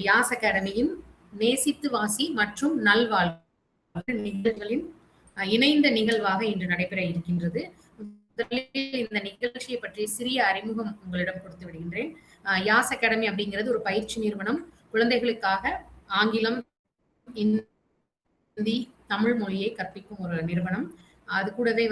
யாஸ் அகாடமியின் நேசித்து வாசி மற்றும் நல்வாழ்வு நிகழ்வுகளின் இணைந்த நிகழ்வாக இன்று நடைபெற இருக்கின்றது. முதலில் இந்த நிகழ்ச்சியை பற்றி சிறிய அறிமுகம் உங்களிடம் கொடுத்து விடுகின்றேன். யாஸ் அகாடமி அப்படிங்கிறது ஒரு பயிற்சி நிறுவனம். குழந்தைகளுக்காக ஆங்கிலம், ஹிந்தி, தமிழ் மொழியை கற்பிக்கும் ஒரு நிறுவனம். அது கூடவே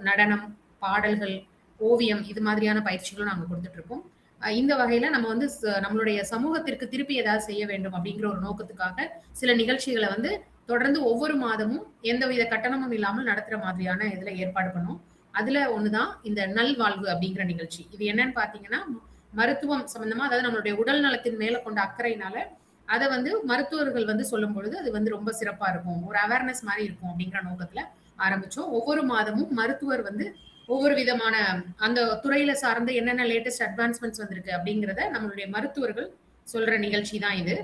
நடனம், பாடல்கள், ஓவியம் இது மாதிரியான பயிற்சிகளும் நாங்க கொடுத்துட்டு இருக்கோம். இந்த வகையில நம்ம நம்மளுடைய சமூகத்திற்கு திருப்பி ஏதாவது செய்ய வேண்டும் அப்படிங்கிற ஒரு நோக்கத்துக்காக சில நிகழ்ச்சிகளை தொடர்ந்து ஒவ்வொரு மாதமும் எந்தவித கட்டணமும் இல்லாமல் நடத்துற மாதிரியான இதுல ஏற்பாடு பண்ணோம். அதுல ஒண்ணுதான் இந்த நல்வாழ்வு அப்படிங்கிற நிகழ்ச்சி. இது என்னன்னு பாத்தீங்கன்னா, மருத்துவம் சம்பந்தமா, அதாவது நம்மளுடைய உடல் நலத்தின் மேல கொண்ட அக்கறையினால அதை மருத்துவர்கள் சொல்லும் பொழுது அது ரொம்ப சிறப்பா இருக்கும், ஒரு அவேர்னஸ் மாதிரி இருக்கும் அப்படிங்கிற நோக்கத்துல ஆரம்பிச்சோம். ஒவ்வொரு மாதமும் மருத்துவர் ஒவ்வொரு விதமான அந்த துறையில சார்ந்த என்னென்ன லேட்டஸ்ட் அட்வான்ஸ்மெண்ட்ஸ் வந்திருக்கு அப்படிங்கிறத நம்மளுடைய மருத்துவர்கள் சொல்ற நிகழ்ச்சி தான் இது.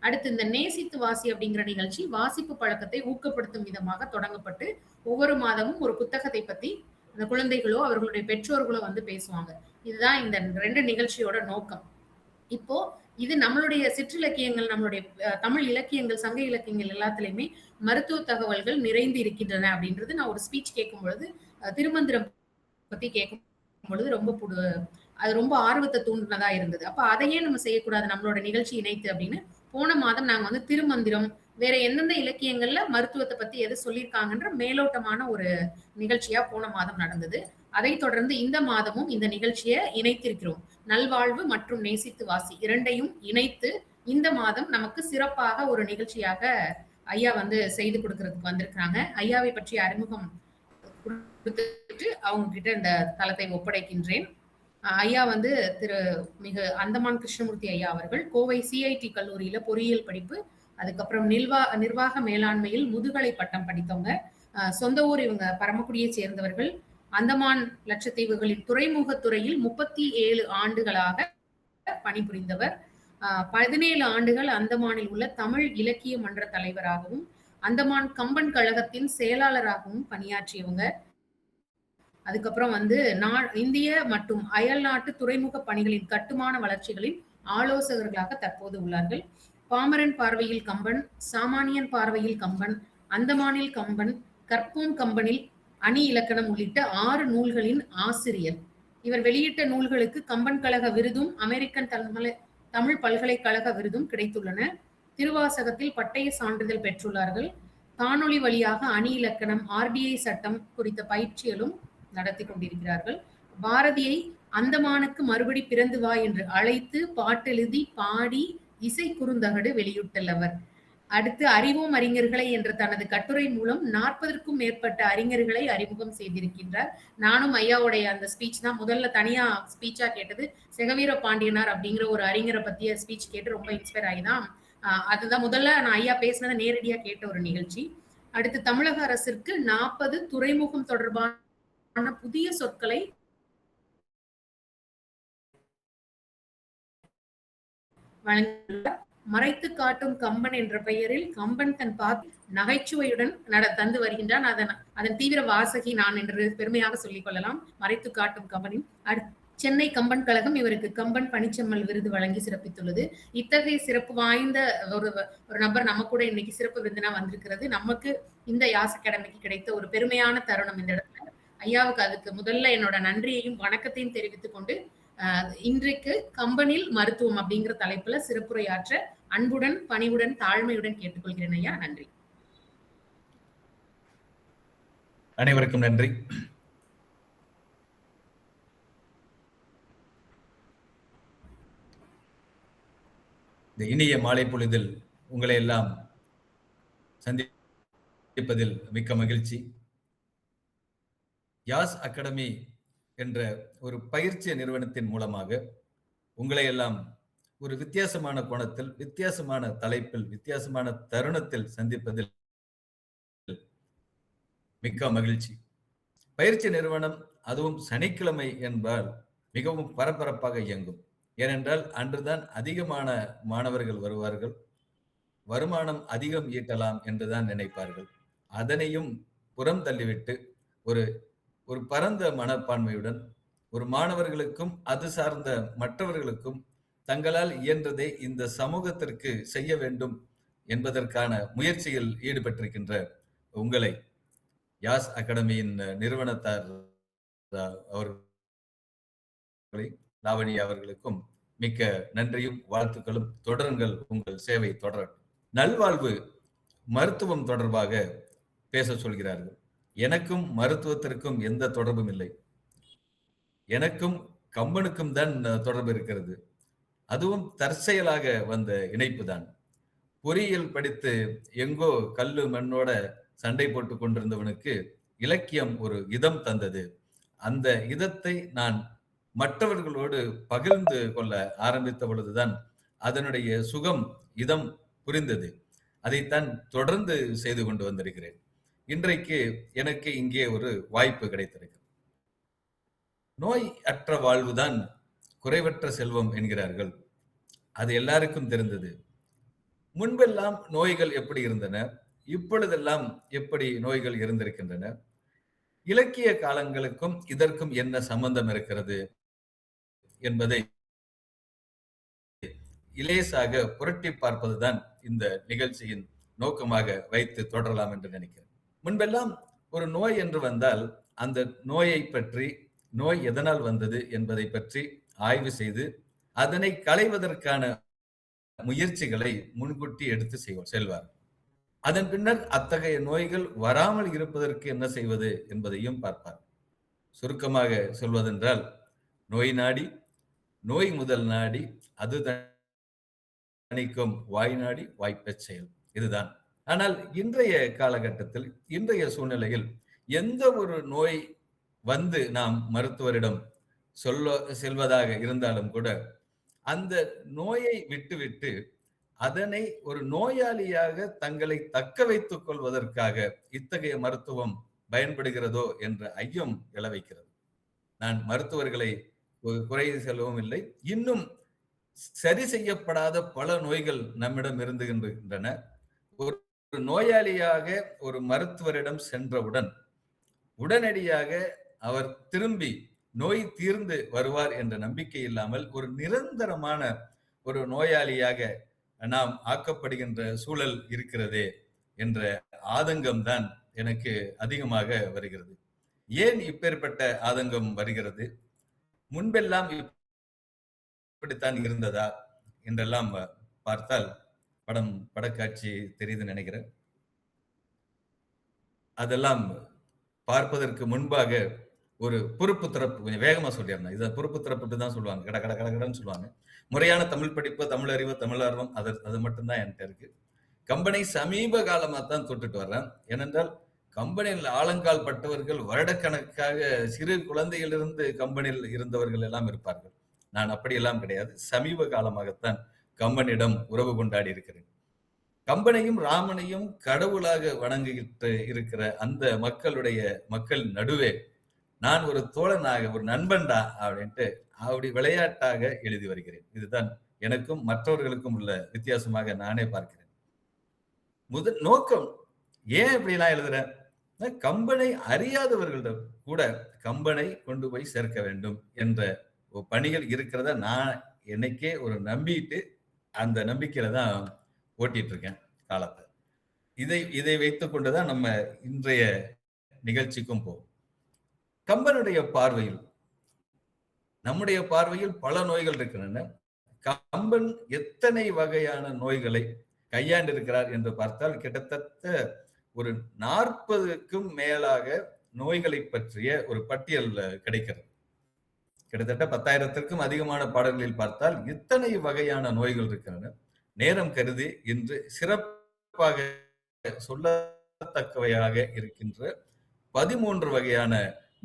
அடுத்து இந்த நேசித்து வாசி அப்படிங்கிற நிகழ்ச்சி வாசிப்பு பழக்கத்தை ஊக்கப்படுத்தும் விதமாக தொடங்கப்பட்டு ஒவ்வொரு மாதமும் ஒரு புத்தகத்தை பத்தி அந்த குழந்தைகளோ அவர்களுடைய பெற்றோர்களோ பேசுவாங்க. இதுதான் இந்த 2 நிகழ்ச்சியோட நோக்கம். இப்போ இது நம்மளுடைய சிற்றிலக்கியங்கள், நம்மளுடைய தமிழ் இலக்கியங்கள், சங்க இலக்கியங்கள் எல்லாத்துலயுமே மருத்துவ தகவல்கள் நிறைந்து இருக்கின்றன அப்படின்றது நான் ஒரு ஸ்பீச் கேட்கும் பொழுது, திருமந்திரம் பத்தி கேட்கும் பொழுது அது ரொம்ப ஆர்வத்தை தூண்டினதா இருந்தது. அப்ப அதையே நம்ம செய்யக்கூடாது நம்மளோட நிகழ்ச்சி இணைத்து அப்படின்னு போன மாதம் நாங்க திருமந்திரம், வேற எந்தெந்த இலக்கியங்கள்ல மருத்துவத்தை பத்தி எது சொல்லியிருக்காங்கன்ற மேலோட்டமான ஒரு நிகழ்ச்சியா போன மாதம் நடந்தது. அதை தொடர்ந்து இந்த மாதமும் இந்த நிகழ்ச்சியை இணைத்திருக்கிறோம். நல்வாழ்வு மற்றும் நேசித்து வாசி இரண்டையும் இணைத்து இந்த மாதம் நமக்கு சிறப்பாக ஒரு நிகழ்ச்சியாக ஐயா செய்து கொடுக்கறதுக்கு வந்திருக்கிறாங்க. ஐயாவை பற்றிய அறிமுகம் கொடுத்துட்டு அவங்க கிட்ட இந்த தளத்தை ஒப்படைக்கின்றேன். ஐயா திரு மிகு அந்தமான் கிருஷ்ணமூர்த்தி ஐயா அவர்கள் கோவை CIT கல்லூரியில பொறியியல் படிப்பு, அதுக்கப்புறம் நிர்வாக மேலாண்மையில் முதுகலை பட்டம் படித்தவங்க. சொந்த ஊர் இவங்க பரமக்குடியை சேர்ந்தவர்கள். அந்தமான் லட்சத்தீவுகளின் துறைமுகத்துறையில் 37 ஆண்டுகளாக பணிபுரிந்தவர். 17 ஆண்டுகள் அந்தமானில் உள்ள தமிழ் இலக்கிய மன்ற தலைவராகவும் அந்தமான் கம்பன் கழகத்தின் செயலாளராகவும் பணியாற்றியவங்க. அதுக்கப்புறம் இந்திய மற்றும் அயல் நாட்டு துறைமுக பணிகளின் கட்டுமான வளர்ச்சிகளின் ஆலோசகர்களாக தற்போது உள்ளார்கள். பாமரன் பார்வையில் கம்பன், சாமானியன் பார்வையில் கம்பன், அந்தமானில் கம்பன், கற்போம் கம்பனில் அணி இலக்கணம் உள்ளிட்ட 6 நூல்களின் ஆசிரியர். இவர் வெளியிட்ட நூல்களுக்கு கம்பன் கழக விருதும் அமெரிக்கன் தமிழ் பல்கலைக்கழக விருதும் கிடைத்துள்ளன. திருவாசகத்தில் பட்டய சான்றிதழ் பெற்றுள்ளார்கள். காணொளி வழியாக அணி இலக்கணம், RDI சட்டம் குறித்த பயிற்சிகளும் நடத்தி கொண்டிருக்கிறார்கள். பாரதியை அந்தமானுக்கு மறுபடி பிறந்து வா என்று அழைத்து பாட்டெழுதி பாடி இசை குறுந்தகடு வெளியிட்டுள்ளவர். அடுத்து அறிவோம் அறிஞர்களை என்ற தனது கட்டுரை மூலம் 40க்கும் மேற்பட்ட அறிஞர்களை அறிமுகம் செய்திருக்கின்றார். நானும் ஐயாவுடைய அந்த ஸ்பீச் தான் முதல்ல தனியா ஸ்பீச்சா கேட்டது. செகவீர பாண்டியனார் அப்படிங்கிற ஒரு அறிஞரை பத்திய ஸ்பீச் கேட்டு ரொம்ப இன்ஸ்பயர் ஆகிதான் அதுதான் முதல்ல நான் ஐயா பேசினதை நேரடியா கேட்ட ஒரு நிகழ்ச்சி. அடுத்து தமிழக அரசிற்கு 40 துறைமுகம் தொடர்பான புதிய சொற்களை வழங்கியுள்ளார். மறைத்து காட்டும் கம்பன் என்ற பெயரில் கம்பன் தன் நகைச்சுவையுடன் தந்து வருகின்றான். அதன் தீவிர வாசகி நான் என்று பெருமையாக சொல்லிக் கொள்ளலாம். மறைத்து காட்டும் கம்பனின் சென்னை கம்பன் கழகம் இவருக்கு கம்பன் பணிச்செம்மல் விருது வழங்கி சிறப்பித்துள்ளது. இத்தகைய சிறப்பு வாய்ந்த ஒரு நபர் நம்ம கூட இன்னைக்கு சிறப்பு விருந்தினா வந்திருக்கிறது நமக்கு இந்த யாஸ் அகாடமிக்கு கிடைத்த ஒரு பெருமையான தருணம். இந்த இடத்துல ஐயாவுக்கு அதுக்கு முதல்ல என்னோட நன்றியையும் வணக்கத்தையும் தெரிவித்துக் கொண்டு இன்றைக்கு கம்பனில் மருத்துவம் அப்படிங்கிற தலைப்புல சிறப்புரையாற்ற அன்புடன் பணிவுடன் தாழ்மையுடன் கேட்டுக்கொள்கிறேன் ஐயா. நன்றி. அனைவருக்கும் நன்றி. இந்த இனிய மாலை பொழுதில் உங்களை எல்லாம் சந்திப்பதில் மிக்க மகிழ்ச்சி. யாஸ் அகாடமி என்ற ஒரு பயிற்சி நிறுவனத்தின் மூலமாக உங்களை எல்லாம் ஒரு வித்தியாசமான கோணத்தில், வித்தியாசமான தலைப்பில், வித்தியாசமான தருணத்தில் சந்திப்பதில் மிக்க மகிழ்ச்சி. பயிற்சி நிறுவனம் அதுவும் சனிக்கிழமை என்பால் மிகவும் பரபரப்பாக இயங்கும். ஏனென்றால் அன்றுதான் அதிகமான மாணவர்கள் வருவார்கள், வருமானம் அதிகம் ஈட்டலாம் என்றுதான் நினைப்பார்கள். அதனையும் புறம் தள்ளிவிட்டு ஒரு பரந்த மனப்பான்மையுடன் ஒரு மாணவர்களுக்கும் அது சார்ந்த மற்றவர்களுக்கும் தங்களால் இயன்றதை இந்த சமூகத்திற்கு செய்ய வேண்டும் என்பதற்கான முயற்சியில் ஈடுபட்டிருக்கின்ற உங்களை யாஸ் அகாடமியின் நிறுவனத்தார் அவர்களை, லாவணி அவர்களுக்கும் மிக்க நன்றியும் வாழ்த்துக்களும். தொடருங்கள், உங்கள் சேவை தொடரட்டும். நல்வாழ்வு மருத்துவம் தொடர்பாக பேச சொல்கிறார்கள். எனக்கும் மருத்துவத்திற்கும் எந்த தொடர்பும் இல்லை. எனக்கும் கம்பனுக்கும் தான் தொடர்பு இருக்கிறது. அதுவும் தற்செயலாக வந்த இணைப்பு தான். பொறியியல் படித்து எங்கோ கல்லு மண்ணோட சண்டை போட்டுக் கொண்டிருந்தவனுக்கு இலக்கியம் ஒரு இதம் தந்தது. அந்த இதத்தை நான் மற்றவர்களோடு பகிர்ந்து கொள்ள ஆரம்பித்த பொழுதுதான் அதனுடைய சுகம், இதம் புரிந்தது. அதைத்தான் தொடர்ந்து செய்து கொண்டு வந்திருக்கிறேன். இன்றைக்கு எனக்கு இங்கே ஒரு வாய்ப்பு கிடைத்திருக்கிறது. நோய் அற்ற வாழ்வுதான் குறைவற்ற செல்வம் என்கிறார்கள். அது எல்லாருக்கும் தெரிந்தது. முன்பெல்லாம் நோய்கள் எப்படி இருந்தன, இப்பொழுதெல்லாம் எப்படி நோய்கள் இருந்திருக்கின்றன, இலக்கிய காலங்களுக்கும் இதற்கும் என்ன சம்பந்தம் இருக்கிறது என்பதை இலேசாக புரட்டி பார்ப்பதுதான் இந்த நிகழ்ச்சியின் நோக்கமாக வைத்து தொடரலாம் என்று நினைக்கிறேன். முன்பெல்லாம் ஒரு நோய் என்று வந்தால் அந்த நோயை பற்றி, நோய் எதனால் வந்தது என்பதை பற்றி ஆய்வு செய்து அதனை களைவதற்கான முயற்சிகளை முன்கூட்டி எடுத்து செல்வார். அதன் பின்னர் அத்தகைய நோய்கள் வராமல் இருப்பதற்கு என்ன செய்வது என்பதையும் பார்ப்பார். சுருக்கமாக சொல்வதென்றால், நோய் நாடி, நோய் முதல் நாடி, அது தணிக்கும் வாய் நாடி, வாய்ப்பச் செயல். இதுதான். ஆனால் இன்றைய காலகட்டத்தில், இன்றைய சூழ்நிலையில் எந்த ஒரு நோய் வந்து நாம் மருத்துவரிடம் செல்வதாக இருந்தாலும் கூட அந்த நோயை விட்டுவிட்டு அதனை ஒரு நோயாளியாக தங்களை தக்க வைத்துக் கொள்வதற்காக இத்தகைய மருத்துவம் பயன்படுகிறதோ என்ற ஐயம் எழ வைக்கிறது. நான் மருத்துவர்களை குறை செல்லவும் இல்லை. இன்னும் சரி செய்யப்படாத பல நோய்கள் நம்மிடம் இருந்துகின்றன. ஒரு நோயாளியாக ஒரு மருத்துவரிடம் சென்றவுடன் உடனடியாக அவர் திரும்பி நோய் தீர்ந்து வருவார் என்ற நம்பிக்கை இல்லாமல் ஒரு நிரந்தரமான ஒரு நோயாளியாக நாம் ஆக்கப்படுகின்ற சூழல் இருக்கிறதே என்ற ஆதங்கம் தான் எனக்கு அதிகமாக வருகிறது. ஏன் இப்பேற்பட்ட ஆதங்கம் வருகிறது? முன்பெல்லாம் இப்படித்தான் இருந்ததா என்றெல்லாம் பார்த்தால் படக்காட்சி தெரியுதுன்னு நினைக்கிறேன். அதெல்லாம் பார்ப்பதற்கு முன்பாக ஒரு பொறுப்பு திறப்பு, கொஞ்சம் வேகமா சொல்லிடுறேன். இதை பொறுப்பு திறப்பு தான் சொல்லுவாங்க, கட கட கடன்னு சொல்லுவாங்க. முறையான தமிழ் படிப்பு, தமிழ் அறிவு, தமிழ் ஆர்வம் அது மட்டும்தான் என்கிட்ட இருக்கு. கம்பெனி சமீப காலமா தான் தொட்டுட்டு வர்றேன். ஏனென்றால் கம்பெனியில் ஆழங்கால் பட்டவர்கள் வருடக்கணக்காக சிறு குழந்தையிலிருந்து கம்பெனியில் இருந்தவர்கள் எல்லாம் இருப்பார்கள். நான் அப்படியெல்லாம் கிடையாது. சமீப காலமாகத்தான் கம்பெனியிடம் உறவு கொண்டாடி இருக்கிறேன். கம்பனையும் ராமனையும் கடவுளாக வணங்கிட்டு இருக்கிற அந்த மக்கள் நடுவே நான் ஒரு தோழனாக, ஒரு நண்பன்டா அப்படின்ட்டு அப்படி விளையாட்டாக எழுதி வருகிறேன். இதுதான் எனக்கும் மற்றவர்களுக்கும் உள்ள வித்தியாசமாக நானே பார்க்கிறேன். முதல் நோக்கம் ஏன் இப்படி எல்லாம் எழுதுறேன்? கம்பனை அறியாதவர்களிடம் கூட கம்பனை கொண்டு போய் சேர்க்க வேண்டும் என்ற பணிகள் இருக்கிறத நான் என்னைக்கே ஒரு நம்பிட்டு அந்த நம்பிக்கையில தான் ஓட்டிட்டு இருக்கேன் காலத்தை. இதை வைத்துக் கொண்டுதான் நம்ம இன்றைய நிகழ்ச்சிக்கும் போவோம். கம்பனுடைய பார்வையில், நம்முடைய பார்வையில் பல நோய்கள் இருக்கின்றன. கம்பன் எத்தனை வகையான நோய்களை கையாண்டிருக்கிறார் என்று பார்த்தால் கிட்டத்தட்ட ஒரு 40க்கும் மேலாக நோய்களை பற்றிய ஒரு பட்டியல் கிடைக்கிறது. கிட்டத்தட்ட 10,000த்திற்கும் அதிகமான பாடல்களில் பார்த்தால் இத்தனை வகையான நோய்கள் இருக்கின்றன. நேரம் கருதி இன்று சிறப்பாக சொல்லத்தக்கவையாக இருக்கின்ற 13 வகையான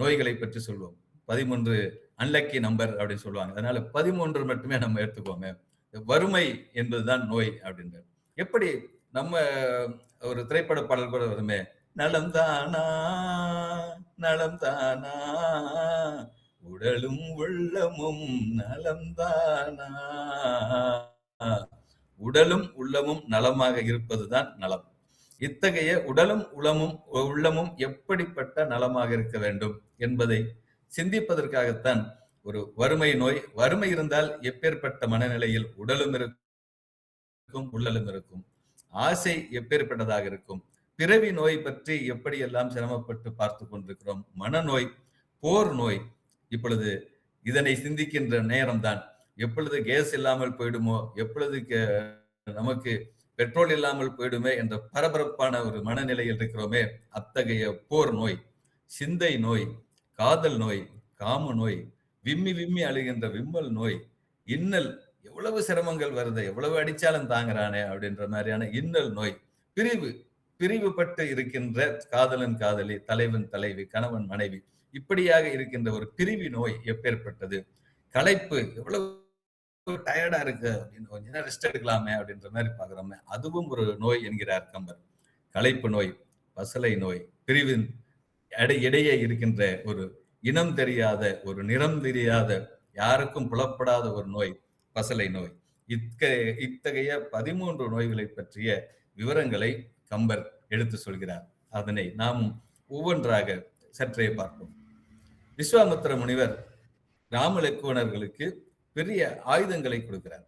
நோய்களை பற்றி சொல்லுவோம். 13 அன்லக்கி நம்பர் அப்படின்னு சொல்லுவாங்க. அதனால 13 மட்டுமே நம்ம எடுத்துக்கோங்க. வறுமை என்பதுதான் நோய் அப்படின்ற. எப்படி நம்ம ஒரு திரைப்பட பாடல் கூட வருமே, நலம் தானா நலம் தானா உடலும் உள்ளமும் நலம் தானா. உடலும் உள்ளமும் நலமாக இருப்பதுதான் நலம். இத்தகைய உடலும் உள்ளமும் எப்படிப்பட்ட நலமாக இருக்க வேண்டும் என்பதை சிந்திப்பதற்காகத்தான் ஒரு வறுமை நோய். வறுமை இருந்தால் எப்பேற்பட்ட மனநிலையில் உடலும் இருக்கும், உள்ளலும் இருக்கும். ஆசை எப்பேற்பட்டதாக இருக்கும். பிறவி நோய் பற்றி எப்படியெல்லாம் சிரமப்பட்டு பார்த்துக் கொண்டிருக்கிறோம். மனநோய், போர் நோய். இப்பொழுது இதனை சிந்திக்கின்ற நேரம்தான். எப்பொழுது கேஸ் இல்லாமல் போயிடுமோ, எப்பொழுது நமக்கு பெட்ரோல் இல்லாமல் போயிடுமே என்ற பரபரப்பான ஒரு மனநிலையில் இருக்கிறோமே, அத்தகைய போர் நோய், சிந்தை நோய், காதல் நோய், காம நோய், விம்மி விம்மி அழுகின்ற விம்மல் நோய், இன்னல் எவ்வளவு சிரமங்கள் வருது, எவ்வளவு அடிச்சாலும் தாங்குறானே அப்படின்ற மாதிரியான இன்னல் நோய், பிரிவு பிரிவுபட்டு இருக்கின்ற காதலன் காதலி, தலைவன் தலைவி, கணவன் மனைவி, இப்படியாக இருக்கின்ற ஒரு பிரிவி நோய் எப்பேற்பட்டது. களைப்பு எவ்வளவு டயர்டா இருக்கு அப்படின்னு கொஞ்ச நேரம் ரெஸ்ட் எடுக்கலாமே அப்படின்ற மாதிரி பாக்குறோமே, அதுவும் ஒரு நோய் என்கிறார் கம்பர். களைப்பு நோய், பசலை நோய், பிரிவின் இடையே இருக்கின்ற ஒரு இனம் தெரியாத, ஒரு நிறம் தெரியாத, யாருக்கும் புலப்படாத ஒரு நோய் பசலை நோய். இத்தகைய 13 நோய்களை பற்றிய விவரங்களை கம்பர் எடுத்து சொல்கிறார். அதனை நாம் ஒவ்வொன்றாக சற்றே பார்ப்போம். விஸ்வாமித்திர முனிவர் ராம லக்குவணர்களுக்கு பெரிய ஆயுதங்களை கொடுக்கிறார்.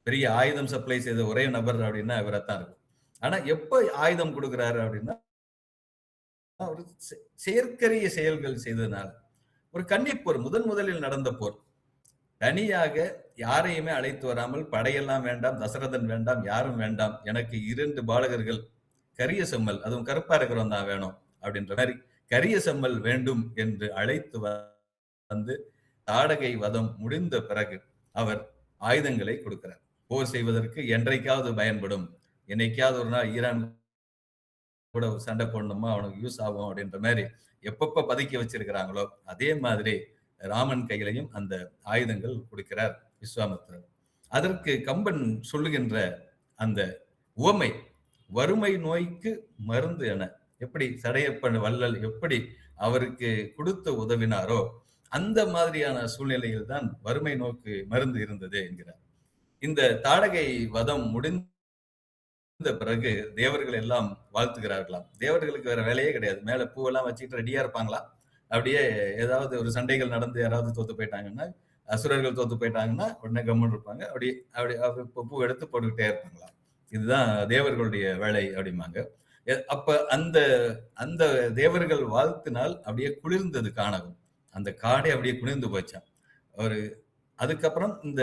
பெரிய ஆயுதம் சப்ளை செய்த ஒரே நபர் அப்படின்னா இவரைத்தான் இருக்கும். ஆனா எப்ப ஆயுதம் கொடுக்கிறாரு அப்படின்னா, ஒரு செயற்கரிய செயல்கள் செய்ததுனால. ஒரு கன்னிப்போர், முதலில் நடந்த போர். தனியாக யாரையுமே அழைத்து வராமல், படையெல்லாம் வேண்டாம், தசரதன் வேண்டாம், யாரும் வேண்டாம், எனக்கு 2 பாலகர்கள், கரிய செம்மல், அதுவும் கருப்பா இருக்கிறவன் தான் வேணும் அப்படின்ற மாதிரி கரிய செம்மல் வேண்டும் என்று அழைத்து வந்து தாடகை வதம் முடிந்த பிறகு அவர் ஆயுதங்களை கொடுக்கிறார். போர் செய்வதற்கு என்றைக்காவது பயன்படும், என்னைக்காவது ஒரு நாள் ஈரான் கூட சண்டை போடணுமா, அவனுக்கு யூஸ் ஆகும் அப்படின்ற மாதிரி எப்பப்ப பதுக்கி வச்சிருக்கிறாங்களோ அதே மாதிரி ராமன் கையிலையும் அந்த ஆயுதங்கள் கொடுக்கிறார் விஸ்வாமித்திரர். அதற்கு கம்பன் சொல்லுகின்ற அந்த உவமை, வறுமை நோய்க்கு மருந்து என, எப்படி சடையப்பன் வள்ளல் எப்படி அவருக்கு கொடுத்து உதவினாரோ அந்த மாதிரியான சூழ்நிலையில் தான் வறுமை நோக்கு மருந்து இருந்தது என்கிறார். இந்த தாடகை வதம் முடிந்த பிறகு தேவர்கள் எல்லாம் வாழ்த்துகிறார்களாம். தேவர்களுக்கு வேற வேலையே கிடையாது. மேல பூவெல்லாம் வச்சுக்கிட்டு ரெடியா இருப்பாங்களா. அப்படியே ஏதாவது ஒரு சண்டைகள் நடந்து யாராவது தோத்து போயிட்டாங்கன்னா, அசுரர்கள் தோத்து போயிட்டாங்கன்னா உடனே கம்முன்னு இருப்பாங்க. அப்படி பூ எடுத்து போட்டுக்கிட்டே இருப்பாங்களாம். இதுதான் தேவர்களுடைய வேலை அப்படிம்பாங்க. அப்ப அந்த அந்த தேவர்கள் வாழ்த்தினால் அப்படியே குளிர்ந்தது கானகம். அந்த காடே அப்படியே குளிர்ந்து போச்சாம். ஒரு அதுக்கப்புறம் இந்த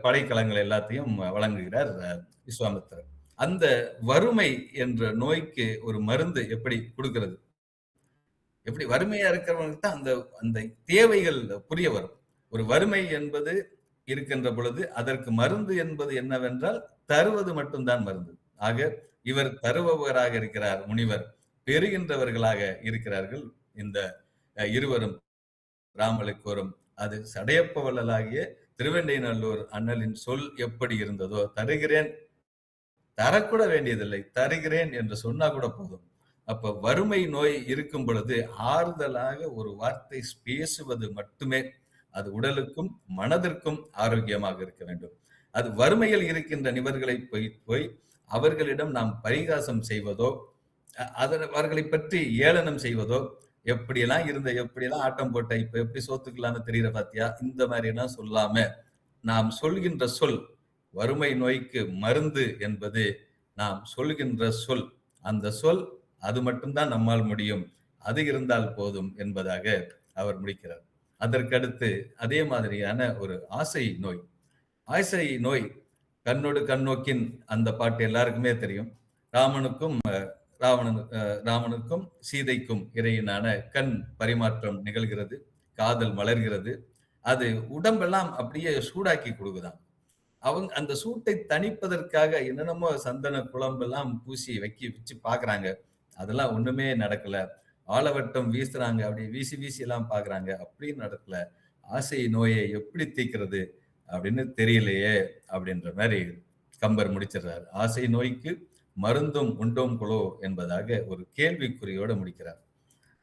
படைக்கலங்கள் எல்லாத்தையும் வழங்குகிறார் விஸ்வாமித்திரர். அந்த வறுமை என்ற நோய்க்கு ஒரு மருந்து எப்படி கொடுக்கிறது, எப்படி வறுமையா இருக்கிறவங்களுக்கு தான் அந்த அந்த தேவைகள் புரிய வரும். ஒரு வறுமை என்பது இருக்கின்ற பொழுது அதற்கு மருந்து என்பது என்னவென்றால் தருவது மட்டும்தான் மருந்து. ஆக இவர் தருபவராக இருக்கிறார் முனிவர், பெறுகின்றவர்களாக இருக்கிறார்கள் இந்த இருவரும் ராமலுக்கோரும். அது சடையப்ப வள்ளலாகிய திருவெண்ணைநல்லூர் அண்ணலின் சொல் எப்படி இருந்ததோ, தருகிறேன், தரக்கூட வேண்டியதில்லை, தருகிறேன் என்று சொன்னா கூட போதும். அப்ப வறுமை நோய் இருக்கும் பொழுது ஆறுதலாக ஒரு வார்த்தை பேசுவது மட்டுமே அது உடலுக்கும் மனதிற்கும் ஆரோக்கியமாக இருக்க வேண்டும். அது வறுமையில் இருக்கின்ற நிபர்களை போய் அவர்களிடம் நாம் பரிகாசம் செய்வதோ, அவர்களை பற்றி ஏளனம் செய்வதோ, எப்படியெல்லாம் இருந்த, எப்படியெல்லாம் ஆட்டம் போட்ட, இப்ப எப்படி சோத்துக்கலாம்னு தெரியற பாத்தியா, இந்த மாதிரி எல்லாம் சொல்லாம நாம் சொல்கின்ற சொல் வறுமை நோய்க்கு மருந்து என்பது நாம் சொல்கின்ற சொல். அந்த சொல் அது மட்டும்தான் நம்மால் முடியும், அது இருந்தால் போதும் என்பதாக அவர் முடிக்கிறார். அதற்கடுத்து அதே மாதிரியான ஒரு ஆசை நோய். ஆசை நோய், கண்ணோடு கண்ணோக்கின் அந்த பாட்டு எல்லாருக்குமே தெரியும். ராமனுக்கும் ராமனுக்கும் சீதைக்கும் இடையினான கண் பரிமாற்றம் நிகழ்கிறது, காதல் மலர்கிறது. அது உடம்பெல்லாம் அப்படியே சூடாக்கி கொடுக்குதான். அவங்க அந்த சூட்டை தணிப்பதற்காக என்னென்னமோ சந்தன குழம்பெல்லாம் பூசி வச்சு பாக்குறாங்க. அதெல்லாம் ஒண்ணுமே நடக்கல. ஆலவட்டம் வீசுறாங்க, அப்படி வீசி வீசி எல்லாம் பாக்குறாங்க, அப்படியும் நடக்கல. ஆசை நோயை எப்படி தீர்க்கிறது அப்படின்னு தெரியலையே அப்படின்ற மாதிரி கம்பர் முடிச்சிடுறார். ஆசை நோய்க்கு மருந்தும் உண்டோம் குலோ என்பதாக ஒரு கேள்விக்குறியோட முடிக்கிறார்.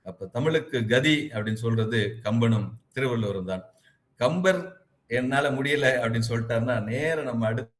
அப்ப தமிழுக்கு கதி அப்படின்னு சொல்றது கம்பனும் திருவள்ளுவரும் தான். கம்பர் என்னால முடியல அப்படின்னு சொல்லிட்டாருன்னா நேரம் நம்ம அடுத்த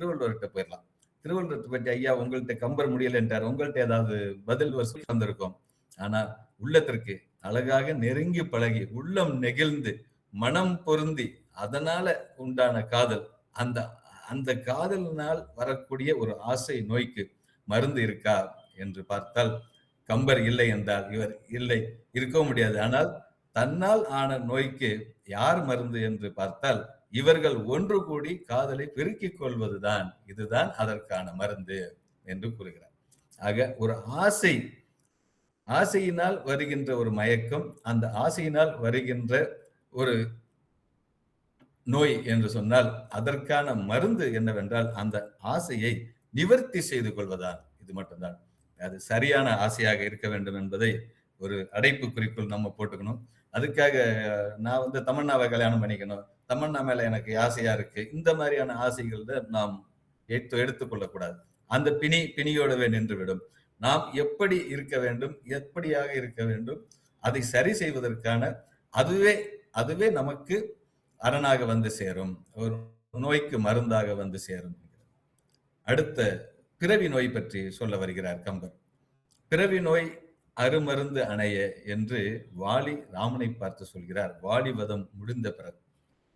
திருவள்ளுவர்கிட்ட போயிடலாம். திருவள்ளுவர்கிட்ட போயிட்டு, ஐயா உங்கள்ட்ட கம்பர் முடியல என்றார், உங்கள்ட்ட ஏதாவது பதில் வந்திருக்கும். ஆனா உள்ளத்திற்கு அழகாக நெருங்கி பழகி, உள்ளம் நெகிழ்ந்து, மனம் பொருந்தி, அதனால உண்டான காதல், அந்த அந்த காதலினால் வரக்கூடிய ஒரு ஆசை நோய்க்கு மருந்து இருக்கா என்று பார்த்தால், கம்பர் இல்லை என்றால் இவர் இல்லை, இருக்கவும் முடியாது. ஆனால் தன்னால் ஆன நோய்க்கு யார் மருந்து என்று பார்த்தால், இவர்கள் ஒன்று கூடி காதலை பெருக்கிக் கொள்வதுதான், இதுதான் அதற்கான மருந்து என்று கூறுகிறார். ஆக ஒரு ஆசை, ஆசையினால் வருகின்ற ஒரு மயக்கம், அந்த ஆசையினால் வருகின்ற ஒரு நோய் என்று சொன்னால், அதற்கான மருந்து என்னவென்றால், அந்த ஆசையை நிவர்த்தி செய்து கொள்வதுதான். இது மட்டும்தான். அது சரியான ஆசையாக இருக்க வேண்டும் என்பதை ஒரு அடைப்புக்குறிக்குள் நம்ம போட்டுக்கணும். அதுக்காக நான் வந்து தமன்னாவை கல்யாணம் பண்ணிக்கணும், தமன்னா மேல எனக்கு ஆசையா இருக்கு, இந்த மாதிரியான ஆசைகள்ல நாம் எடுத்துக்கொள்ளக்கூடாது. அந்த பிணியோடவே நின்றுவிடும். நாம் எப்படி இருக்க வேண்டும், எப்படியாக இருக்க வேண்டும், அதை சரி செய்வதற்கான அதுவே அதுவே நமக்கு அரணாக வந்து சேரும், ஒரு நோய்க்கு மருந்தாக வந்து சேரும். அடுத்த பிறவி நோய் பற்றி சொல்ல வருகிறார் கம்பர். பிறவி நோய் அருமருந்து அணைய என்று வாலி ராமனை பார்த்து சொல்கிறார். வாலிவதம் முடிந்த பிறகு,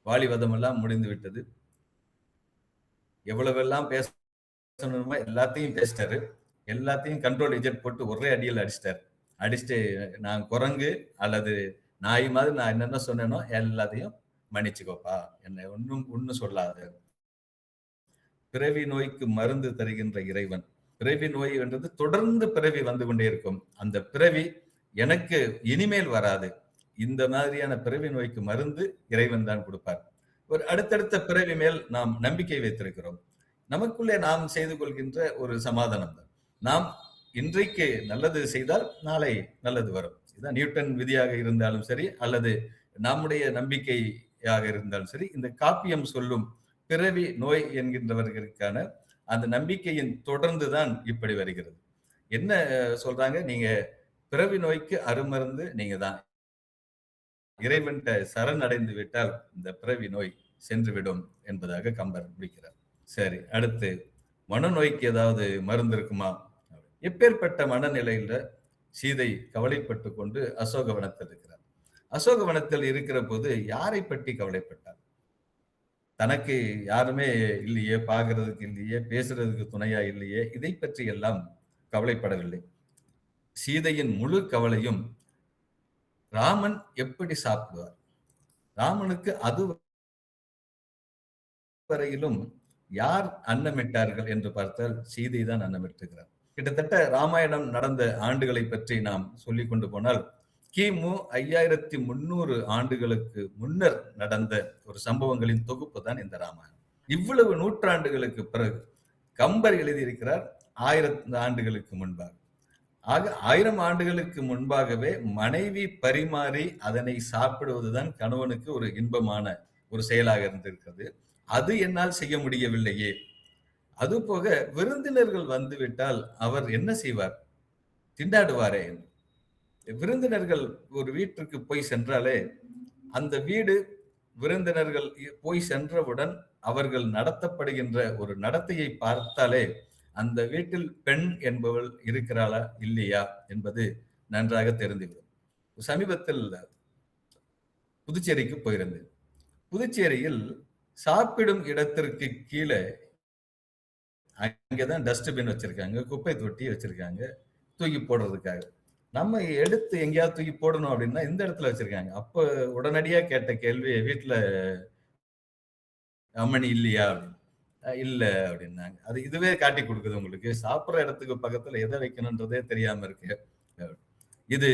வாலிவதம் எல்லாம் முடிந்து விட்டது, எவ்வளவெல்லாம் பேசணுமோ எல்லாத்தையும் பேசிட்டாரு, எல்லாத்தையும் கண்ட்ரோல் இஜெட் போட்டு ஒரே அடியில் அடிச்சிட்டாரு. அடிச்சுட்டு நான் குரங்கு அல்லது நாய் மாதிரி நான் என்னென்ன சொன்னேனோ எல்லாத்தையும் மன்னிச்சுக்கோப்பா, என்னை ஒன்னும் சொல்லாத. பிறவி நோய்க்கு மருந்து தருகின்ற இறைவன். பிறவி நோய் என்றது தொடர்ந்து பிறவி வந்து கொண்டே இருக்கும். அந்த பிறவி எனக்கு இனிமேல் வராது. இந்த மாதிரியான பிறவி நோய்க்கு மருந்து இறைவன் தான் கொடுப்பார். ஒரு அடுத்தடுத்த பிறவி மேல் நாம் நம்பிக்கை வைத்திருக்கிறோம். நமக்குள்ளே நாம் செய்து கொள்கின்ற ஒரு சமாதானம் தான். நாம் இன்றைக்கு நல்லது செய்தால் நாளை நல்லது வரும். இதுதான் நியூட்டன் விதியாக இருந்தாலும் சரி, அல்லது நம்முடைய நம்பிக்கையாக இருந்தாலும் சரி, இந்த காப்பியம் சொல்லும் பிறவி நோய் என்கின்றவர்களுக்கான அந்த நம்பிக்கையின் தொடர்ந்துதான் இப்படி வருகிறது. என்ன சொல்றாங்க, நீங்க பிறவி நோய்க்கு அருமருந்து நீங்க தான். இறைவன்கிட்ட சரணடைந்து விட்டால் இந்த பிறவி நோய் சென்றுவிடும் என்பதாக கம்பர் முடிக்கிறார். சரி, அடுத்து மனநோய்க்கு ஏதாவது மருந்து இருக்குமா? எப்பேற்பட்ட மனநிலையில சீதை கவலைப்பட்டு கொண்டு அசோகவனத்தில் இருக்கிறார். அசோகவனத்தில் இருக்கிற போது யாரை பற்றி கவலைப்பட்டார்? தனக்கு யாருமே இல்லையே, பார்க்கறதுக்கு இல்லையே, பேசுறதுக்கு துணையா இல்லையே, இதை பற்றி எல்லாம் கவலைப்படவில்லை. சீதையின் முழு கவலையும் ராமன் எப்படி சாப்பிடுவார். ராமனுக்கு அது வரையிலும் யார் அன்னமிட்டார்கள் என்று பார்த்தால் சீதை தான் அன்னமிட்டுகிறார். கிட்டத்தட்ட ராமாயணம் நடந்த ஆண்டுகளை பற்றி நாம் சொல்லிக் கொண்டு போனால், கிமு 5300 ஆண்டுகளுக்கு முன்னர் நடந்த ஒரு சம்பவங்களின் தொகுப்பு தான் இந்த ராமாயணம். இவ்வளவு நூற்றாண்டுகளுக்கு பிறகு கம்பர் எழுதியிருக்கிறார் 1000 ஆண்டுகளுக்கு முன்பாக. ஆக 1000 ஆண்டுகளுக்கு முன்பாகவே மனைவி பரிமாறி அதனை சாப்பிடுவதுதான் கணவனுக்கு ஒரு இன்பமான ஒரு செயலாக இருந்திருக்கிறது. அது என்னால் செய்ய முடியவில்லையே. அது போக விருந்தினர்கள் வந்துவிட்டால் அவர் என்ன செய்வார்? திண்டாடுவாரே. விருந்தினர்கள் ஒரு வீட்டிற்கு போய் சென்றாலே, அந்த வீடு விருந்தினர்கள் போய் சென்றவுடன் அவர்கள் நடத்தப்படுகின்ற ஒரு நடத்தையை பார்த்தாலே அந்த வீட்டில் பெண் என்பவள் இருக்கிறாளா இல்லையா என்பது நன்றாக தெரிந்துவிடும். சமீபத்தில் புதுச்சேரிக்கு போயிருந்தேன். புதுச்சேரியில் சாப்பிடும் இடத்திற்கு கீழே அங்கேதான் டஸ்ட்பின் வச்சிருக்காங்க, குப்பை தொட்டி வச்சிருக்காங்க தூக்கி போடுறதுக்காக. நம்ம எடுத்து எங்கேயாவது தூக்கி போடணும் அப்படின்னா இந்த இடத்துல வச்சிருக்காங்க. அப்ப உடனடியா கேட்ட கேள்வி, வீட்டுல அம்மணி இல்லையா அப்படின்னு. இல்ல அப்படின்னாங்க. அது இதுவே காட்டி கொடுக்குது உங்களுக்கு, சாப்பிடுற இடத்துக்கு பக்கத்துல எதை வைக்கணும்ன்றதே தெரியாம இருக்கு. இது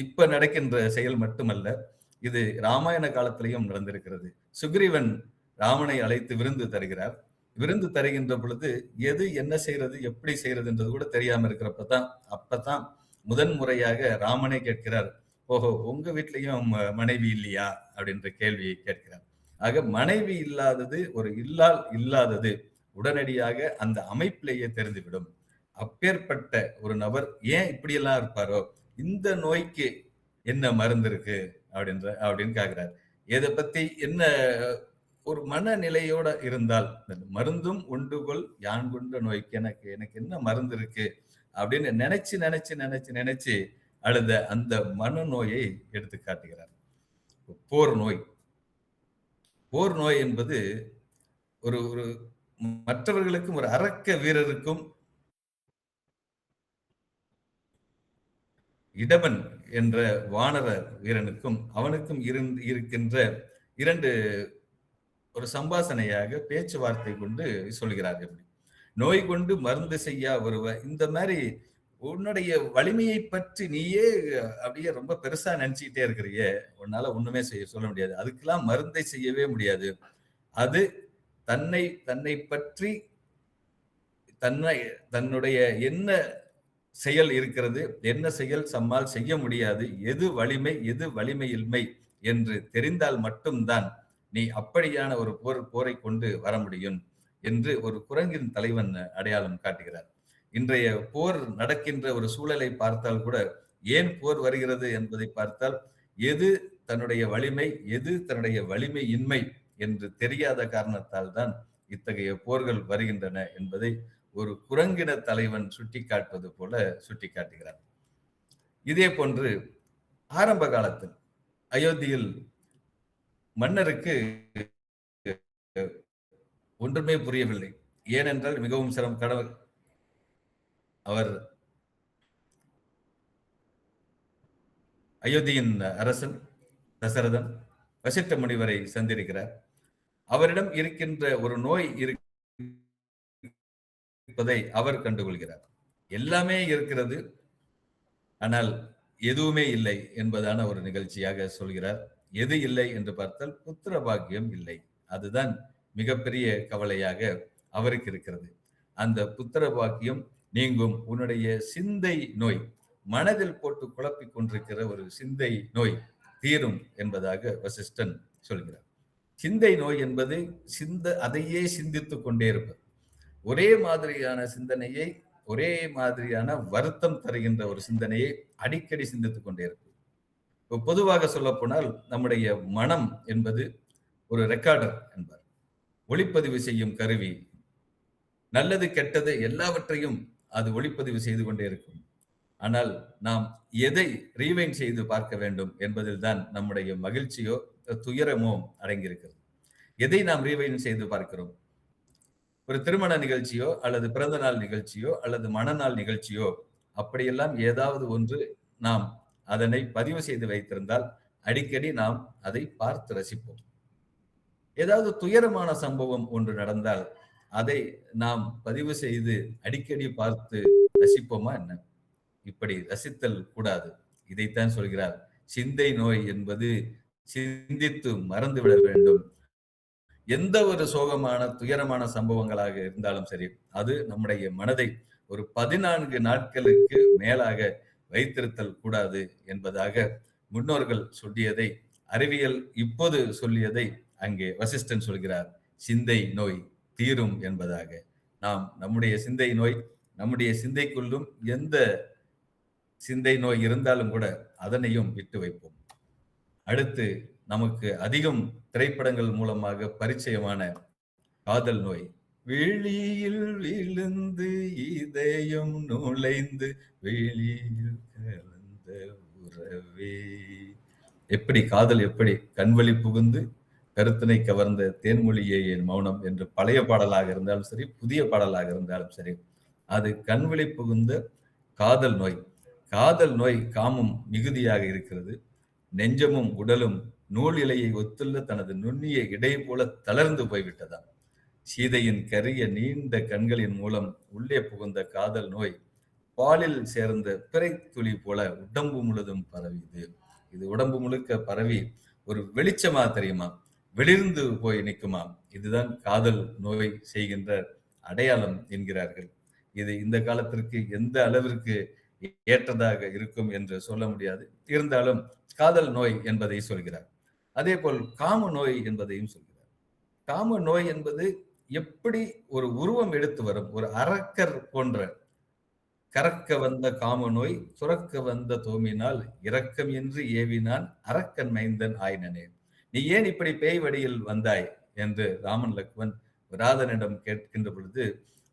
இப்ப நடக்கின்ற செயல் மட்டுமல்ல, இது ராமாயண காலத்திலையும் நடந்திருக்கிறது. சுக்ரீவன் ராமனை அழைத்து விருந்து தருகிறார். விருந்து தருகின்ற பொழுது எது என்ன செய்யறது, எப்படி செய்யறதுன்றது கூட தெரியாம இருக்கிறப்பதான் அப்பதான் முதன் முறையாக ராமனை கேட்கிறார், ஓஹோ உங்க வீட்லயும் மனைவி இல்லையா அப்படின்ற கேள்வியை கேட்கிறார். ஆக மனைவி இல்லாதது, ஒரு இல்லாதது உடனடியாக அந்த அமைப்பிலேயே தெரிந்துவிடும். அப்பேற்பட்ட ஒரு நபர் ஏன் இப்படியெல்லாம் இருப்பாரோ, இந்த நோய்க்கு என்ன மருந்து இருக்கு அப்படின்னு கேட்கிறார். இதை பத்தி என்ன ஒரு மனநிலையோட இருந்தால், மருந்தும் உண்டுகொள் யான் கொண்ட நோய்க்கு, எனக்கு எனக்கு என்ன மருந்து இருக்கு அப்படின்னு நினைச்சு நினைச்சு நினைச்சு நினைச்சு அழுத அந்த மனநோயை எடுத்து காட்டுகிறார். போர் நோய். போர் நோய் என்பது ஒரு ஒரு மற்றவர்களுக்கும், ஒரு அரக்க வீரருக்கும், இடவன் என்ற வானர வீரனுக்கும் அவனுக்கும் இருக்கின்ற 2 ஒரு சம்பாஷணையாக பேச்சுவார்த்தை கொண்டு சொல்கிறார். எப்படி நோய் கொண்டு மருந்து செய்யா ஒருவ, இந்த மாதிரி உன்னுடைய வலிமையை பற்றி நீயே அப்படியே ரொம்ப பெருசா நினைச்சுக்கிட்டே இருக்கிறியே, உன்னால ஒண்ணுமே சொல்ல முடியாது, அதுக்கெல்லாம் மருந்தை செய்யவே முடியாது. அது தன்னை தன்னை பற்றி தன்னுடைய என்ன செயல் இருக்கிறது, என்ன செயல் நம்மால் செய்ய முடியாது, எது வலிமை எது வலிமையின்மை என்று தெரிந்தால் மட்டும்தான் நீ அப்படியான ஒரு போரை கொண்டு வர முடியும் என்று ஒரு குரங்கின் தலைவன் அடையாளம் காட்டுகிறார். இன்றைய போர் நடக்கின்ற ஒரு சூழலை பார்த்தால் கூட, ஏன் போர் வருகிறது என்பதை பார்த்தால், எது தன்னுடைய வலிமை எது தன்னுடைய வலிமையின்மை என்று தெரியாத காரணத்தால் தான் இத்தகைய போர்கள் வருகின்றன என்பதை ஒரு குரங்கின தலைவன் சுட்டிக்காட்டுவது போல சுட்டிக்காட்டுகிறார். இதே போன்று ஆரம்ப காலத்தில் அயோத்தியில் மன்னருக்கு ஒன்றுமே புரியவில்லை. ஏனென்றால் மிகவும் கடவுள் அவர் அயோத்தியின் அரசன் தசரதன் வசிஷ்ட முனிவரை சந்திருக்கிறார். அவரிடம் இருக்கின்ற ஒரு நோய் இருப்பதை அவர் கண்டுகொள்கிறார். எல்லாமே இருக்கிறது, ஆனால் எதுவுமே இல்லை என்பதான ஒரு நிகழ்ச்சியாக சொல்கிறார். எது இல்லை என்று பார்த்தால் புத்திர பாக்கியம் இல்லை. அதுதான் மிகப்பெரிய கவலையாக அவருக்கு இருக்கிறது. அந்த புத்திர பாக்கியம் நீங்கும், உன்னுடைய சிந்தை நோய், மனதில் போட்டு குழப்பிக் கொண்டிருக்கிற ஒரு சிந்தை நோய் தீரும் என்பதாக வசிஷ்டன் சொல்கிறார். சிந்தை நோய் என்பது அதையே சிந்தித்துக் கொண்டே இருப்பது, ஒரே மாதிரியான சிந்தனையை, ஒரே மாதிரியான வருத்தம் தருகின்ற ஒரு சிந்தனையை அடிக்கடி சிந்தித்துக் கொண்டே இருப்பது. பொதுவாக சொல்ல போனால் நம்முடைய மனம் என்பது ஒரு ரெக்கார்டர் என்பார், ஒளிப்பதிவு செய்யும் கருவி. நல்லது கெட்டது எல்லாவற்றையும் அது ஒளிப்பதிவு செய்து கொண்டே இருக்கும். ஆனால் நாம் எதை ரீவைண்ட் செய்து பார்க்க வேண்டும் என்பதில் தான் நம்முடைய மகிழ்ச்சியோ துயரமோ அடங்கியிருக்கிறது. எதை நாம் ரீவைண்ட் செய்து பார்க்கிறோம்? ஒரு திருமண நிகழ்ச்சியோ அல்லது பிறந்த நாள் நிகழ்ச்சியோ அல்லது மணநாள் நிகழ்ச்சியோ, அப்படியெல்லாம் ஏதாவது ஒன்று நாம் அதனை பதிவு செய்து வைத்திருந்தால் அடிக்கடி நாம் அதை பார்த்து ரசிப்போம். ஏதாவது துயரமான சம்பவம் ஒன்று நடந்தால் அதை நாம் பதிவு செய்து அடிக்கடி பார்த்து ரசிப்போமா என்ன? இப்படி ரசித்தல் கூடாது. இதைத்தான் சொல்கிறார், சிந்தை நோய் என்பது சிந்தித்து மறந்துவிட வேண்டும். எந்த ஒரு சோகமான துயரமான சம்பவங்களாக இருந்தாலும் சரி, அது நம்முடைய மனதை ஒரு 14 நாட்களுக்கு மேலாக வைத்திருத்தல் கூடாது என்பதாக முன்னோர்கள் சொல்லியதை, அறிவியல் இப்போது சொல்லியதை அங்கே வசிஷ்டன் சொல்கிறார். சிந்தை நோய் தீரும் என்பதாக. நாம் நம்முடைய சிந்தை நோய், நம்முடைய சிந்தைக்குள்ளும் எந்த சிந்தை நோய் இருந்தாலும் கூட அதனையும் விட்டு வைப்போம். அடுத்து நமக்கு அதிகம் திரைப்படங்கள் மூலமாக பரிச்சயமான காதல் நோய். விழியில் விழுந்து இதயம் நுழைந்து வெளியில் கலந்த உறவே. எப்படி காதல், எப்படி கண்வழி புகுந்து கருத்தினை கவர்ந்த தேன்மொழியே என் மௌனம் என்று பழைய பாடலாக இருந்தாலும் சரி, புதிய பாடலாக இருந்தாலும் சரி, அது கண்வழி புகுந்த காதல் நோய். காதல் நோய் காமம் மிகுதியாக இருக்கிறது. நெஞ்சமும் உடலும் நூல் இலையை ஒத்துள்ள தனது நுண்ணிய இடை போல தளர்ந்து போய்விட்டதாம். சீதையின் கரிய நீண்ட கண்களின் மூலம் உள்ளே புகுந்த காதல் நோய் பாலில் சேர்ந்த பிறை துளி போல உடம்பு முழுதும் பரவிது. இது உடம்பு முழுக்க பரவி ஒரு வெளிச்சமா தெரியுமா, வெளிர்ந்து போய் நிற்குமா. இதுதான் காதல் நோய் செய்கின்ற அடையாளம் என்கிறார்கள். இது இந்த காலத்திற்கு எந்த அளவிற்கு ஏற்றதாக இருக்கும் என்று சொல்ல முடியாது. இருந்தாலும் காதல் நோய் என்பதை சொல்கிறார். அதே போல் காம நோய் என்பதையும் சொல்கிறார். காம நோய் என்பது எப்படி ஒரு உருவம் எடுத்து வரும், ஒரு அரக்கர் போன்ற. கறக்க வந்த காம நோய் சுரக்க வந்த தோமினால் இரக்கம் என்று ஏவினான் அரக்கன் மைந்தன் ஆயினனே. நீ ஏன் இப்படி பேய் வடியில் வந்தாய் என்று ராமன் லக்ஷ்மன் விராதனிடம் கேட்கின்ற பொழுது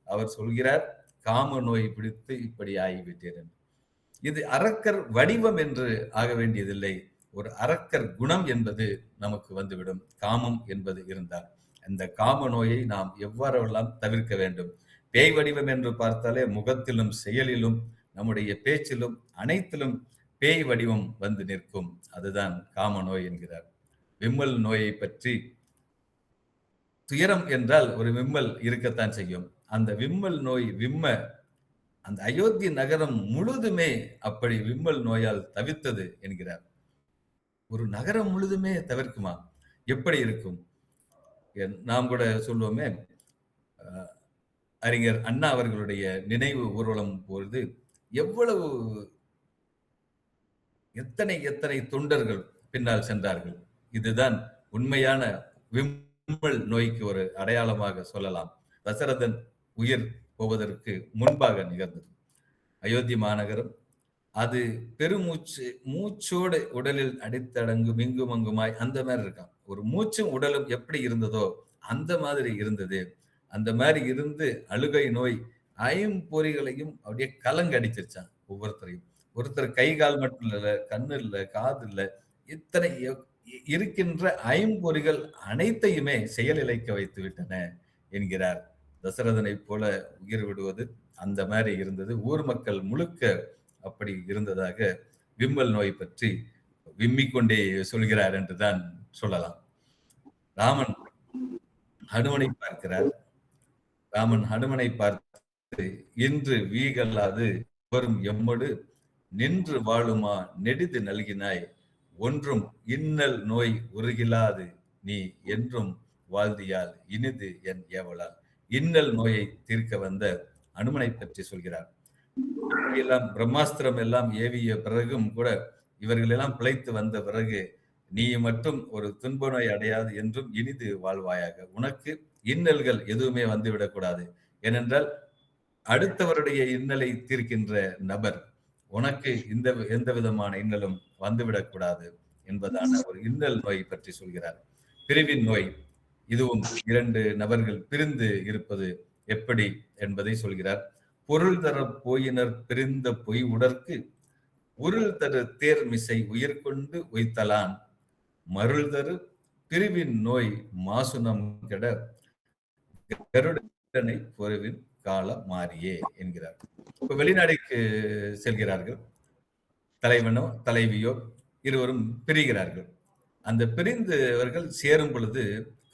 அவர் சொல்கிறார், காம நோய் பிடித்து இப்படி ஆகிவிட்டேன் என்று. இது அரக்கர் வடிவம் என்று ஆக வேண்டியதில்லை. ஒரு அரக்கர் குணம் என்பது நமக்கு வந்துவிடும். காமம் என்பது இருந்தால் அந்த காம நோயை நாம் எவ்வாறெல்லாம் தவிர்க்க வேண்டும். பேய் வடிவம் என்று பார்த்தாலே முகத்திலும் செயலிலும் நம்முடைய பேச்சிலும் அனைத்திலும் பேய் வடிவம் வந்து நிற்கும். அதுதான் காம நோய் என்கிறார். விம்மல் நோயை பற்றி, துயரம் என்றால் ஒரு விம்மல் இருக்கத்தான் செய்யும். அந்த விம்மல் நோய் விம்ம அந்த அயோத்தி நகரம் முழுதுமே அப்படி விம்மல் நோயால் தவித்தது என்கிறார். ஒரு நகரம் முழுதுமே தவிர்க்குமா? எப்படி இருக்கும்? நாம் கூட சொல்லுவோமே, அறிஞர் அண்ணா அவர்களுடைய நினைவு ஊர்வலம் பொழுது எவ்வளவு எத்தனை எத்தனை தொண்டர்கள் பின்னால் சென்றார்கள். இதுதான் உண்மையான விம்மல் நோய்க்கு ஒரு அடையாளமாக சொல்லலாம். தசரதன் உயிர் போவதற்கு முன்பாக நிகழ்ந்தது. அயோத்தி மாநகரம் அது பெருமூச்சு, மூச்சோடு உடலில் அடித்தடங்கும் இங்கும் அங்குமாய் அந்த மாதிரி இருக்கான். ஒரு மூச்சும் உடலும் எப்படி இருந்ததோ அந்த மாதிரி இருந்தது. அந்த மாதிரி இருந்து அழுகை நோய் ஐம்பொறிகளையும் அப்படியே கலங்க அடிச்சிருச்சான் ஒவ்வொருத்தரையும். ஒருத்தர் கை கால் மட்டும் இல்ல, கண்ணு இல்ல, காது இல்ல, இத்தனை இருக்கின்ற ஐம்பொறிகள் அனைத்தையுமே செயலிழக்க வைத்து விட்டன என்கிறார். தசரதனை போல உயிர் விடுவது அந்த மாதிரி இருந்தது. ஊர் மக்கள் முழுக்க அப்படி இருந்ததாக விம்மல் நோய் பற்றி விம்மிக்கொண்டே சொல்கிறார் என்றுதான் சொல்லலாம். ராமன் ஹனுமனை பார்க்கிறார். ராமன் ஹனுமனை பார்த்து, இன்று வீகல்லாது வரும் எம்மொடு நின்று வாழுமா நெடிது நல்கினாய், ஒன்றும் இன்னல் நோய் உருகிலாது நீ என்றும் வாழ்தியால் இனிது என் ஏவலால். இன்னல் நோயை தீர்க்க வந்த அனுமனை பற்றி சொல்கிறார். எல்லாம் பிரம்மாஸ்திரம் எல்லாம் ஏவிய பிறகும் கூட இவர்கள் எல்லாம் பிழைத்து வந்த பிறகு, நீ மட்டும் ஒரு துன்ப நோய் அடையாது என்றும் இனிது வாழ்வாயாக. உனக்கு இன்னல்கள் எதுவுமே வந்துவிடக்கூடாது. ஏனென்றால் அடுத்தவருடைய இன்னலை தீர்க்கின்ற நபர், உனக்கு எந்த விதமான இன்னலும் வந்துவிடக்கூடாது என்பதான ஒரு இன்னல் நோய் பற்றி சொல்கிறார். பிரிவின் நோய், இதுவும் இரண்டு நபர்கள் பிரிந்து இருப்பது எப்படி என்பதை சொல்கிறார். பொருள் தர போயினர் பிரிந்த பொய் உடற்கு உருள் தரு தேர்மிசை உயிர் கொண்டு உய்த்தலான் மருள் தரு பிரிவின் நோய் மாசுனம் கெட கருடனை பொருவின் காலம் மாறியே என்கிறார். இப்ப வெளிநாடுக்கு செல்கிறார்கள். தலைவனோ தலைவியோ இருவரும் பிரிகிறார்கள். அந்த பிரிந்தவர்கள் சேரும் பொழுது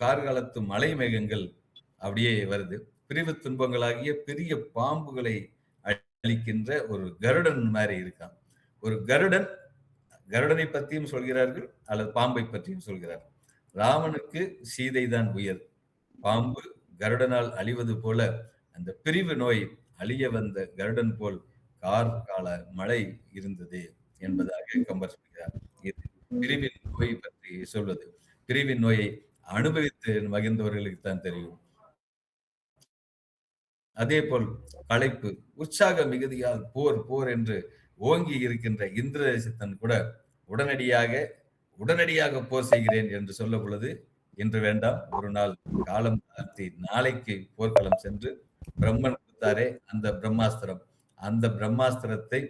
கார்காலத்து மலை மேகங்கள் அப்படியே வருது. பிரிவு துன்பங்களாகிய பெரிய பாம்புகளை அளிக்கின்ற ஒரு கருடன் மாதிரி இருக்கான். ஒரு கருடனை பற்றியும் சொல்கிறார்கள், அல்லது பாம்பை பற்றியும் சொல்கிறார்கள். ராமனுக்கு சீதை தான் உயர். பாம்பு கருடனால் அழிவது போல அந்த பிரிவு நோய் அழிய வந்த கருடன் போல் கால மழை இருந்தது என்பதாக கம்பர் சொல்கிறார். இது பிரிவின் நோய் பற்றி சொல்வது. பிரிவின் நோயை அனுபவித்து மகிழ்ந்தவர்களுக்கு தான் தெரியும். அதே போல் களைப்பு, உற்சாக மிகுதியால் போர் போர் என்று ஓங்கி இருக்கின்ற இந்திரசித்தன் கூட உடனடியாக போர் செய்கிறேன் என்று சொல்ல பொழுது, இன்று வேண்டாம், ஒரு நாள் காலம் தாழ்த்தி நாளைக்கு போர்க்களம் சென்று பிரம்மன் கொடுத்தாரே அந்த பிரம்மாஸ்திரம், அந்த பிரம்மாஸ்திரத்தை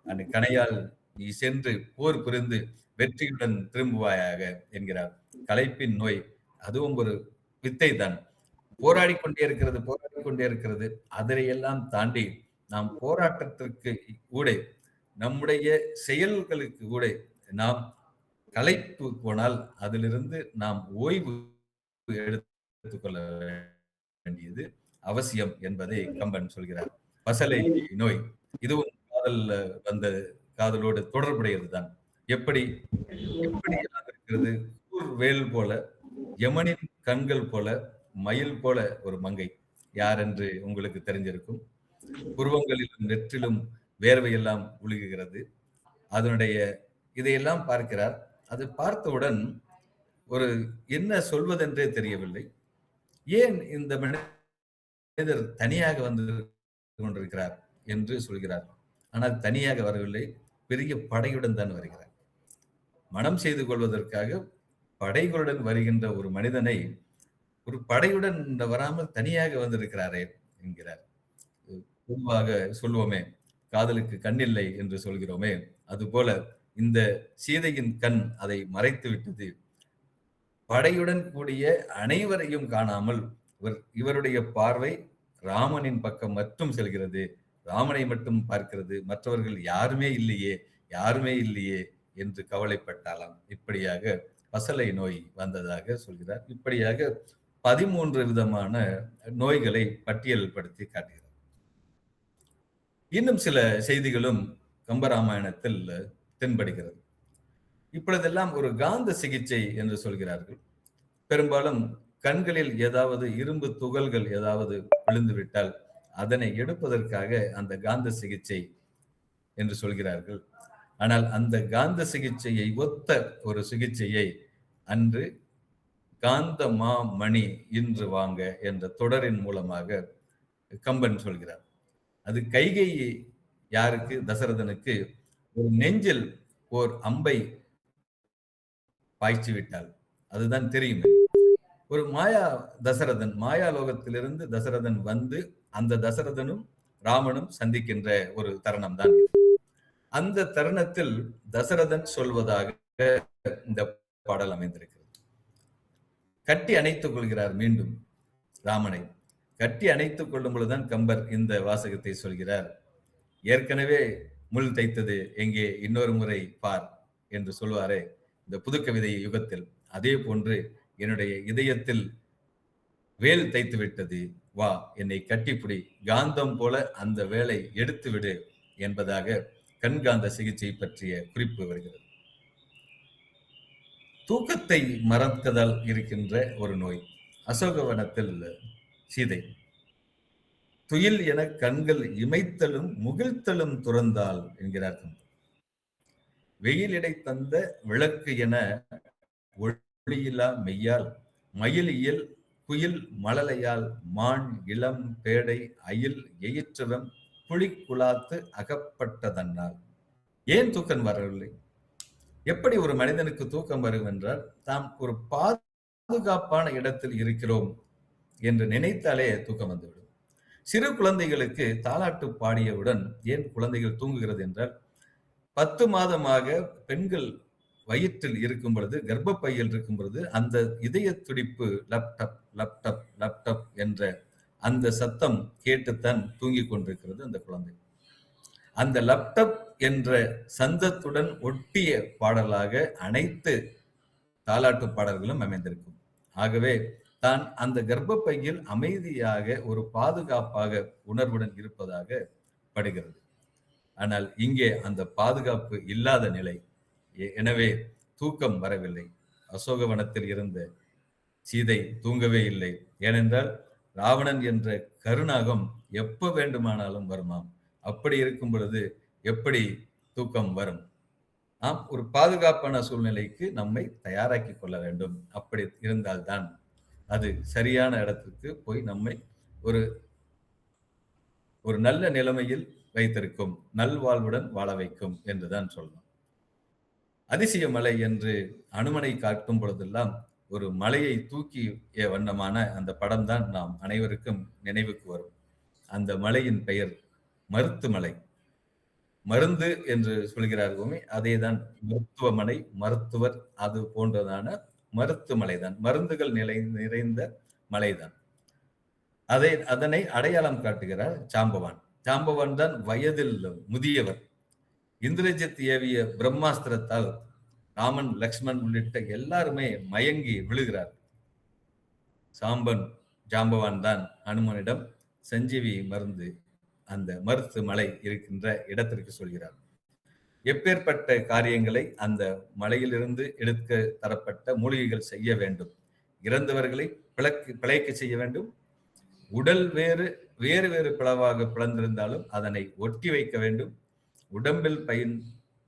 அந்த கணையால் நீ சென்று போர் புரிந்து வெற்றியுடன் திரும்புவாயாக என்கிறார். களைப்பின் நோய் அதுவும் ஒரு வித்தை தான். போராடி கொண்டே இருக்கிறது. அதையெல்லாம் தாண்டி நாம் போராட்டத்திற்கு கூட, நம்முடைய செயல்களுக்கு கூட நாம் களைப்பு போனால் அதிலிருந்து நாம் ஓய்வு எடுத்துக்கொள்ள வேண்டியது அவசியம் என்பதை கம்பன் சொல்கிறார். பசலை நோய், இதுவும் காதலோடு தொடர்புடையதுதான். எப்படி இருக்கிறது? வேல் போல, யமனின் கண்கள் போல, மயில் போல ஒரு மங்கை. யார் என்று உங்களுக்கு தெரிஞ்சிருக்கும். புருவங்களிலும் நெற்றிலும் வேர்வையெல்லாம் ஒழுகுகிறது. அதனுடைய இதையெல்லாம் பார்க்கிறார். அது பார்த்தவுடன் ஒரு என்ன சொல்வதென்றே தெரியவில்லை. ஏன் இந்த மனிதர் தனியாக வந்து கொண்டிருக்கிறார் என்று சொல்கிறார். ஆனால் தனியாக வரவில்லை, பெரிய படையுடன் தான் வருகிறார். மனம் செய்து கொள்வதற்காக படைகளுடன் வருகின்ற ஒரு மனிதனை ஒரு படையுடன் வராமல் தனியாக வந்திருக்கிறாரே என்கிறார். பொதுவாக சொல்வோமே, காதலுக்கு கண்ணில்லை என்று சொல்கிறோமே, அதுபோல இந்த சீதையின் கண் அதை மறைத்து விட்டது. படையுடன் கூடிய அனைவரையும் காணாமல் இவருடைய பார்வை ராமனின் பக்கம் மட்டும் செல்கிறது. ராமனை மட்டும் பார்க்கிறது. மற்றவர்கள் யாருமே இல்லையே, யாருமே இல்லையே என்று கவலைப்பட்டாளாம். இப்படியாக பசலை நோய் வந்ததாக சொல்கிறார். இப்படியாக 13 விதமான நோய்களை பட்டியல்படுத்தி காட்டுகிறார். இன்னும் சில செய்திகளும் கம்பராமாயணத்தில் தென்படுகிறது. இப்பொழுதெல்லாம் ஒரு காந்த சிகிச்சை என்று சொல்கிறார்கள். பெரும்பாலும் கண்களில் ஏதாவது இரும்பு துகள்கள் ஏதாவது விழுந்துவிட்டால் அதனை எடுப்பதற்காக அந்த காந்த சிகிச்சை என்று சொல்கிறார்கள். ஆனால் அந்த காந்த சிகிச்சையை ஒத்த ஒரு சிகிச்சையை அன்று காந்த மாமணி இன்று வாங்க என்ற தொடரின் மூலமாக கம்பன் சொல்கிறார். அது கைகை யாருக்கு? தசரதனுக்கு ஒரு நெஞ்சில் ஓர் அம்பை பாய்ச்சி விட்டால் அதுதான் தெரியும். ஒரு மாயா லோகத்திலிருந்து தசரதன் வந்து அந்த தசரதனும் ராமனும் சந்திக்கின்ற ஒரு தருணம் தான். அந்த தருணத்தில் தசரதன் சொல்வதாக இந்த பாடல் அமைந்திருக்கிறது. கட்டி அணைத்துக் கொள்கிறார். மீண்டும் ராமனை கட்டி அணைத்துக் கொள்ளும் பொழுதுதான் கம்பர் இந்த வாசகத்தை சொல்கிறார். ஏற்கனவே முள் தைத்தது எங்கே இன்னொரு முறை பார் என்று சொல்வாரே இந்த புதுக்கவிதை யுகத்தில், அதே போன்று என்னுடைய இதயத்தில் வேல் தைத்து விட்டது, வா என்னை கட்டிப்பிடி, காந்தம் போல அந்த வேலை எடுத்து விடு என்பதாக கண்காந்த சிகிச்சை பற்றிய குறிப்பு வருகிறது. தூக்கத்தை மறக்கதால் இருக்கின்ற ஒரு நோய். அசோகவனத்தில் சீதை துயில் என கண்கள் இமைத்தலும் முகிழ்த்தலும் துறந்தாள் என்கிறார். வெயிலிடை தந்த விளக்கு என ஒளியிலா மெய்யால் மயிலியல் குயில் மழலையால் மான் இளம் பேடை அயில் எயிற்றவம் புலிக்குலாத்து அகப்பட்டதன்னால். ஏன் தூக்கம் வரவில்லை? எப்படி ஒரு மனிதனுக்கு தூக்கம் வரும் என்றால், தாம் ஒரு பாதுகாப்பான இடத்தில் இருக்கிறோம் என்று நினைத்தாலே தூக்கம் வந்துவிடும். சிறு குழந்தைகளுக்கு தாலாட்டு பாடியவுடன் ஏன் குழந்தைகள் தூங்குகிறது என்றால், 10 மாதமாக பெண்கள் வயிற்றில் இருக்கும் பொழுது, கர்ப்பப்பையில் இருக்கும் பொழுது அந்த இதய துடிப்பு லப்டப் லப்டப் லப்டப் என்ற அந்த சத்தம் கேட்டுத்தான் தூங்கிக் கொண்டிருக்கிறது அந்த குழந்தை. அந்த லப்டப் என்ற சந்தத்துடன் ஒட்டிய பாடலாக அனைத்து தாலாட்டு பாடல்களும் அமைந்திருக்கும். ஆகவே தான் அந்த கர்ப்பப்பையில் அமைதியாக ஒரு பாதுகாப்பாக உணர்வுடன் இருப்பதாக படுகிறது. ஆனால் இங்கே அந்த பாதுகாப்பு இல்லாத நிலை. எனவே தூக்கம் வரவில்லை. அசோகவனத்தில் இருந்த சீதை தூங்கவே இல்லை. ஏனென்றால் ராவணன் என்ற கருநாகம் எப்ப வேண்டுமானாலும் வருமாம். அப்படி இருக்கும் பொழுது எப்படி தூக்கம் வரும்? நாம் ஒரு பாதுகாப்பான சூழ்நிலைக்கு நம்மை தயாராக்கி கொள்ள வேண்டும். அப்படி இருந்தால்தான் அது சரியான இடத்திற்கு போய் நம்மை ஒரு நல்ல நிலைமையில் வைத்திருக்கும், நல்வாழ்வுடன் வாழ வைக்கும் என்றுதான் சொல்லணும். அதிசய மலை என்று அனுமனை காட்டும் பொழுதெல்லாம் ஒரு மலையை தூக்கிய வண்ணமான அந்த படம் தான் நாம் அனைவருக்கும் நினைவுக்கு வரும். அந்த மலையின் பெயர் மருத்துமலை. மருந்து என்று சொல்கிறார்களே, அதேதான் மருத்துவமனை, மருத்துவர், அது போன்றதான மருத்துவமலை தான். மருந்துகள் நிறைந்த மலைதான். அதனை அடையாளம் காட்டுகிறார் ஜாம்பவான். ஜாம்பவான் தான் வயதில் முதியவர். இந்திரஜித் ஏவிய பிரம்மாஸ்திரத்தால் ராமன், லக்ஷ்மண் உள்ளிட்ட எல்லாருமே மயங்கி விழுகிறார். ஜாம்பவான் தான் அனுமனிடம் சஞ்சீவி மருந்து அந்த மருத்துவமலை இருக்கின்ற இடத்திற்கு சொல்கிறார். எப்பேற்பட்ட காரியங்களை அந்த மலையிலிருந்து எடுக்க தரப்பட்ட மூலிகைகள் செய்ய வேண்டும். இறந்தவர்களை பிழைக்க செய்ய வேண்டும். உடல் வேறு வேறு பிளவாக பிளந்திருந்தாலும் அதனை ஒட்டி வைக்க வேண்டும். உடம்பில்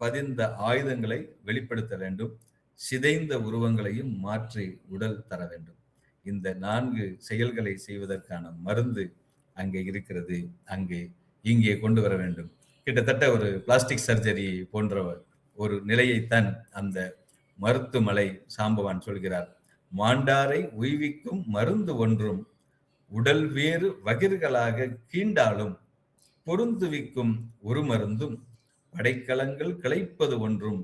பதிந்த ஆயுதங்களை வெளிப்படுத்த வேண்டும். சிதைந்த உருவங்களையும் மாற்றி உடல் தர வேண்டும். இந்த 4 செயல்களை செய்வதற்கான மருந்து அங்கே இருக்கிறது. இங்கே கொண்டு வர வேண்டும். கிட்டத்தட்ட ஒரு பிளாஸ்டிக் சர்ஜரி போன்ற ஒரு நிலையைத்தான் அந்த மருத்துவமலை சாம்பவான் சொல்கிறார். மாண்டாரை உய்விக்கும் மருந்து ஒன்றும் உடல் வேறு வகிர்களாக கீண்டாலும் பொருந்துவிக்கும் ஒரு மருந்தும் படைக்கலங்கள் கிளைப்பது ஒன்றும்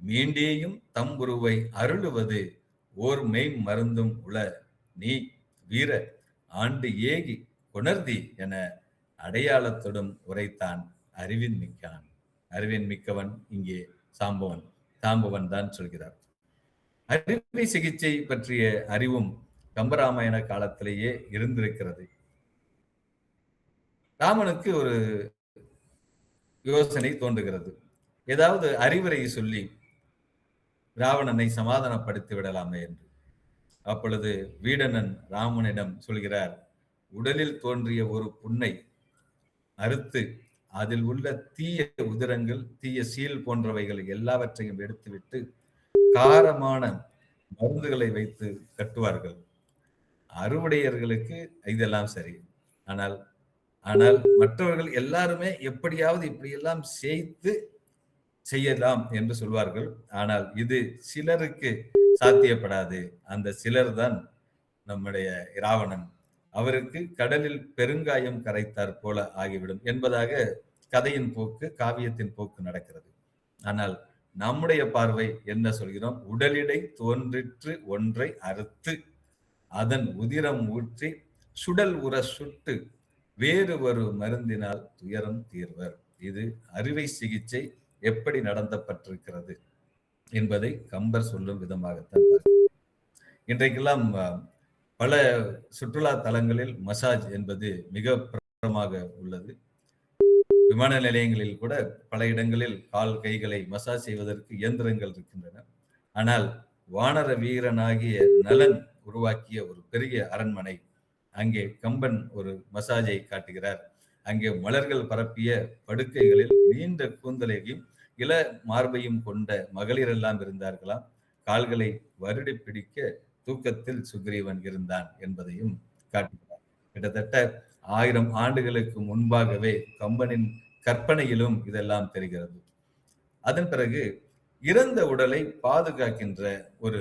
மீண்டேயும் தம் உருவை அருளுவது ஓர் மெய் மருந்தும் உள நீ வீர ஆண்டு ஏகி கொணர்தி என அடையாளத்துடன் உரைத்தான் அறிவின் மிக்கான். அறிவின் மிக்கவன் இங்கே சாம்பவன் தான் சொல்கிறார். அறுவை சிகிச்சை பற்றிய அறிவும் கம்பராமாயண காலத்திலேயே இருந்திருக்கிறது. ராமனுக்கு ஒரு யோசனை தோன்றுகிறது. ஏதாவது அறிவுரை சொல்லி ராவணனை சமாதானப்படுத்தி விடலாமே என்று. அப்பொழுது வீடணன் ராமனிடம் சொல்கிறார், உடலில் தோன்றிய ஒரு புண்ணை அறுத்து அதில் உள்ள தீய உதிரங்கள், தீய சீல் போன்றவைகள் எல்லாவற்றையும் எடுத்துவிட்டு காரமான மருந்துகளை வைத்து கட்டுவார்கள். அறுவடையர்களுக்கு இதெல்லாம் சரி. ஆனால் மற்றவர்கள் எல்லாருமே எப்படியாவது இப்படியெல்லாம் செய்யலாம் என்று சொல்வார்கள். ஆனால் இது சிலருக்கு சாத்தியப்படாது. அந்த சிலர் தான் நம்முடைய ராவணன். அவருக்கு கடலில் பெருங்காயம் கரைத்தார் போல ஆகிவிடும் என்பதாக கதையின் போக்கு, காவியத்தின் போக்கு நடக்கிறது. ஆனால் நம்முடைய பார்வை என்ன சொல்கிறோம்? உடலிடை தோன்றிற்று ஒன்றை அறுத்து அதன் உதிரம் ஊற்றி சுடல் உற சுட்டு வேறு ஒரு மருந்தினால் துயரம் தீர்வர். இது அறுவை சிகிச்சை எப்படி நடத்தப்பட்டிருக்கிறது என்பதை கம்பர் சொல்லும் விதமாகத்தான் பார்க்கிறோம். இன்றைக்கெல்லாம் பல சுற்றுலா தலங்களில் மசாஜ் என்பது மிக பிரபலமாக உள்ளது. விமான நிலையங்களில் கூட பல இடங்களில் கால் கைகளை மசாஜ் செய்வதற்கு இயந்திரங்கள் இருக்கின்றன. ஆனால் வானர வீரனாகிய நலன் உருவாக்கிய ஒரு பெரிய அரண்மனை, அங்கே கம்பன் ஒரு மசாஜை காட்டுகிறார். அங்கே மலர்கள் பரப்பிய படுக்கைகளில் நீண்ட கூந்தலையும் இள மார்பையும் கொண்ட மகளிர் எல்லாம் இருந்தார்களாம். கால்களை வருடி பிடிக்க தூக்கத்தில் சுக்ரீவன் இருந்தான் என்பதையும் காட்டுகிறார். கிட்டத்தட்ட 1000 ஆண்டுகளுக்கு முன்பாகவே கம்பனின் கற்பனையிலும் இதெல்லாம் தெரிகிறது. அதன் பிறகு இறந்த உடலை பாதுகாக்கின்ற ஒரு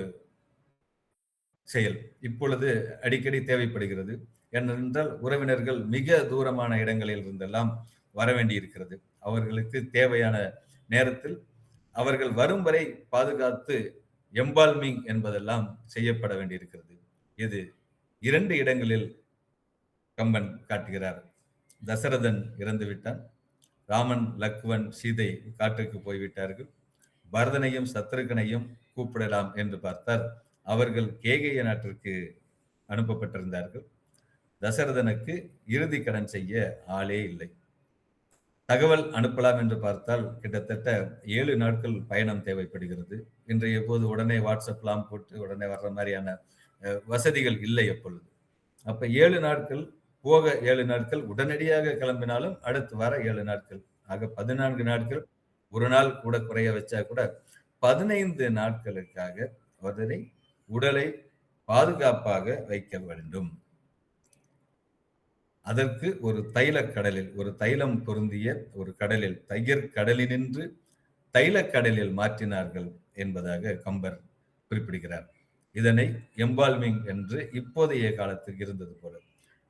செயல் இப்பொழுது அடிக்கடி தேவைப்படுகிறது. ஏனென்றால் உறவினர்கள் மிக தூரமான இடங்களில் இருந்தெல்லாம் வர வேண்டி இருக்கிறது. அவர்களுக்கு தேவையான நேரத்தில் அவர்கள் வரும் வரை பாதுகாத்து எம்பால்மிங் என்பதெல்லாம் செய்யப்பட வேண்டியிருக்கிறது. இது 2 இடங்களில் கம்பன் காட்டுகிறார். தசரதன் இறந்து விட்டான். ராமன், லக்வன், சீதை காட்டுக்கு போய்விட்டார்கள். பரதனையும் சத்ருகனையும் கூப்பிடலாம் என்று பார்த்தால் அவர்கள் கேகய நாட்டிற்கு அனுப்பப்பட்டிருந்தார்கள். தசரதனுக்கு இறுதி கடன் செய்ய ஆளே இல்லை. தகவல் அனுப்பலாம் என்று பார்த்தால் கிட்டத்தட்ட 7 நாட்கள் பயணம் தேவைப்படுகிறது. இன்றைய போது உடனே வாட்ஸ்அப்லாம் போட்டு உடனே வர்ற மாதிரியான வசதிகள் இல்லை எப்பொழுது. அப்ப 7 நாட்கள் போக 7 நாட்கள், உடனடியாக கிளம்பினாலும் அடுத்து வர 7 நாட்கள், ஆக 14 நாட்கள். ஒரு நாள் கூட குறைய வச்சா கூட 15 நாட்களுக்காக அவரை உடலை பாதுகாப்பாக வைக்க வேண்டும். அதற்கு ஒரு தைலக்கடலில், ஒரு தைலம் பொருந்திய ஒரு கடலில், தையர் கடலினின்று தைலக்கடலில் மாற்றினார்கள் என்பதாக கம்பர் குறிப்பிடுகிறார். இதனை எம்பால்மிங் என்று இப்போதைய காலத்தில் இருந்தது போல.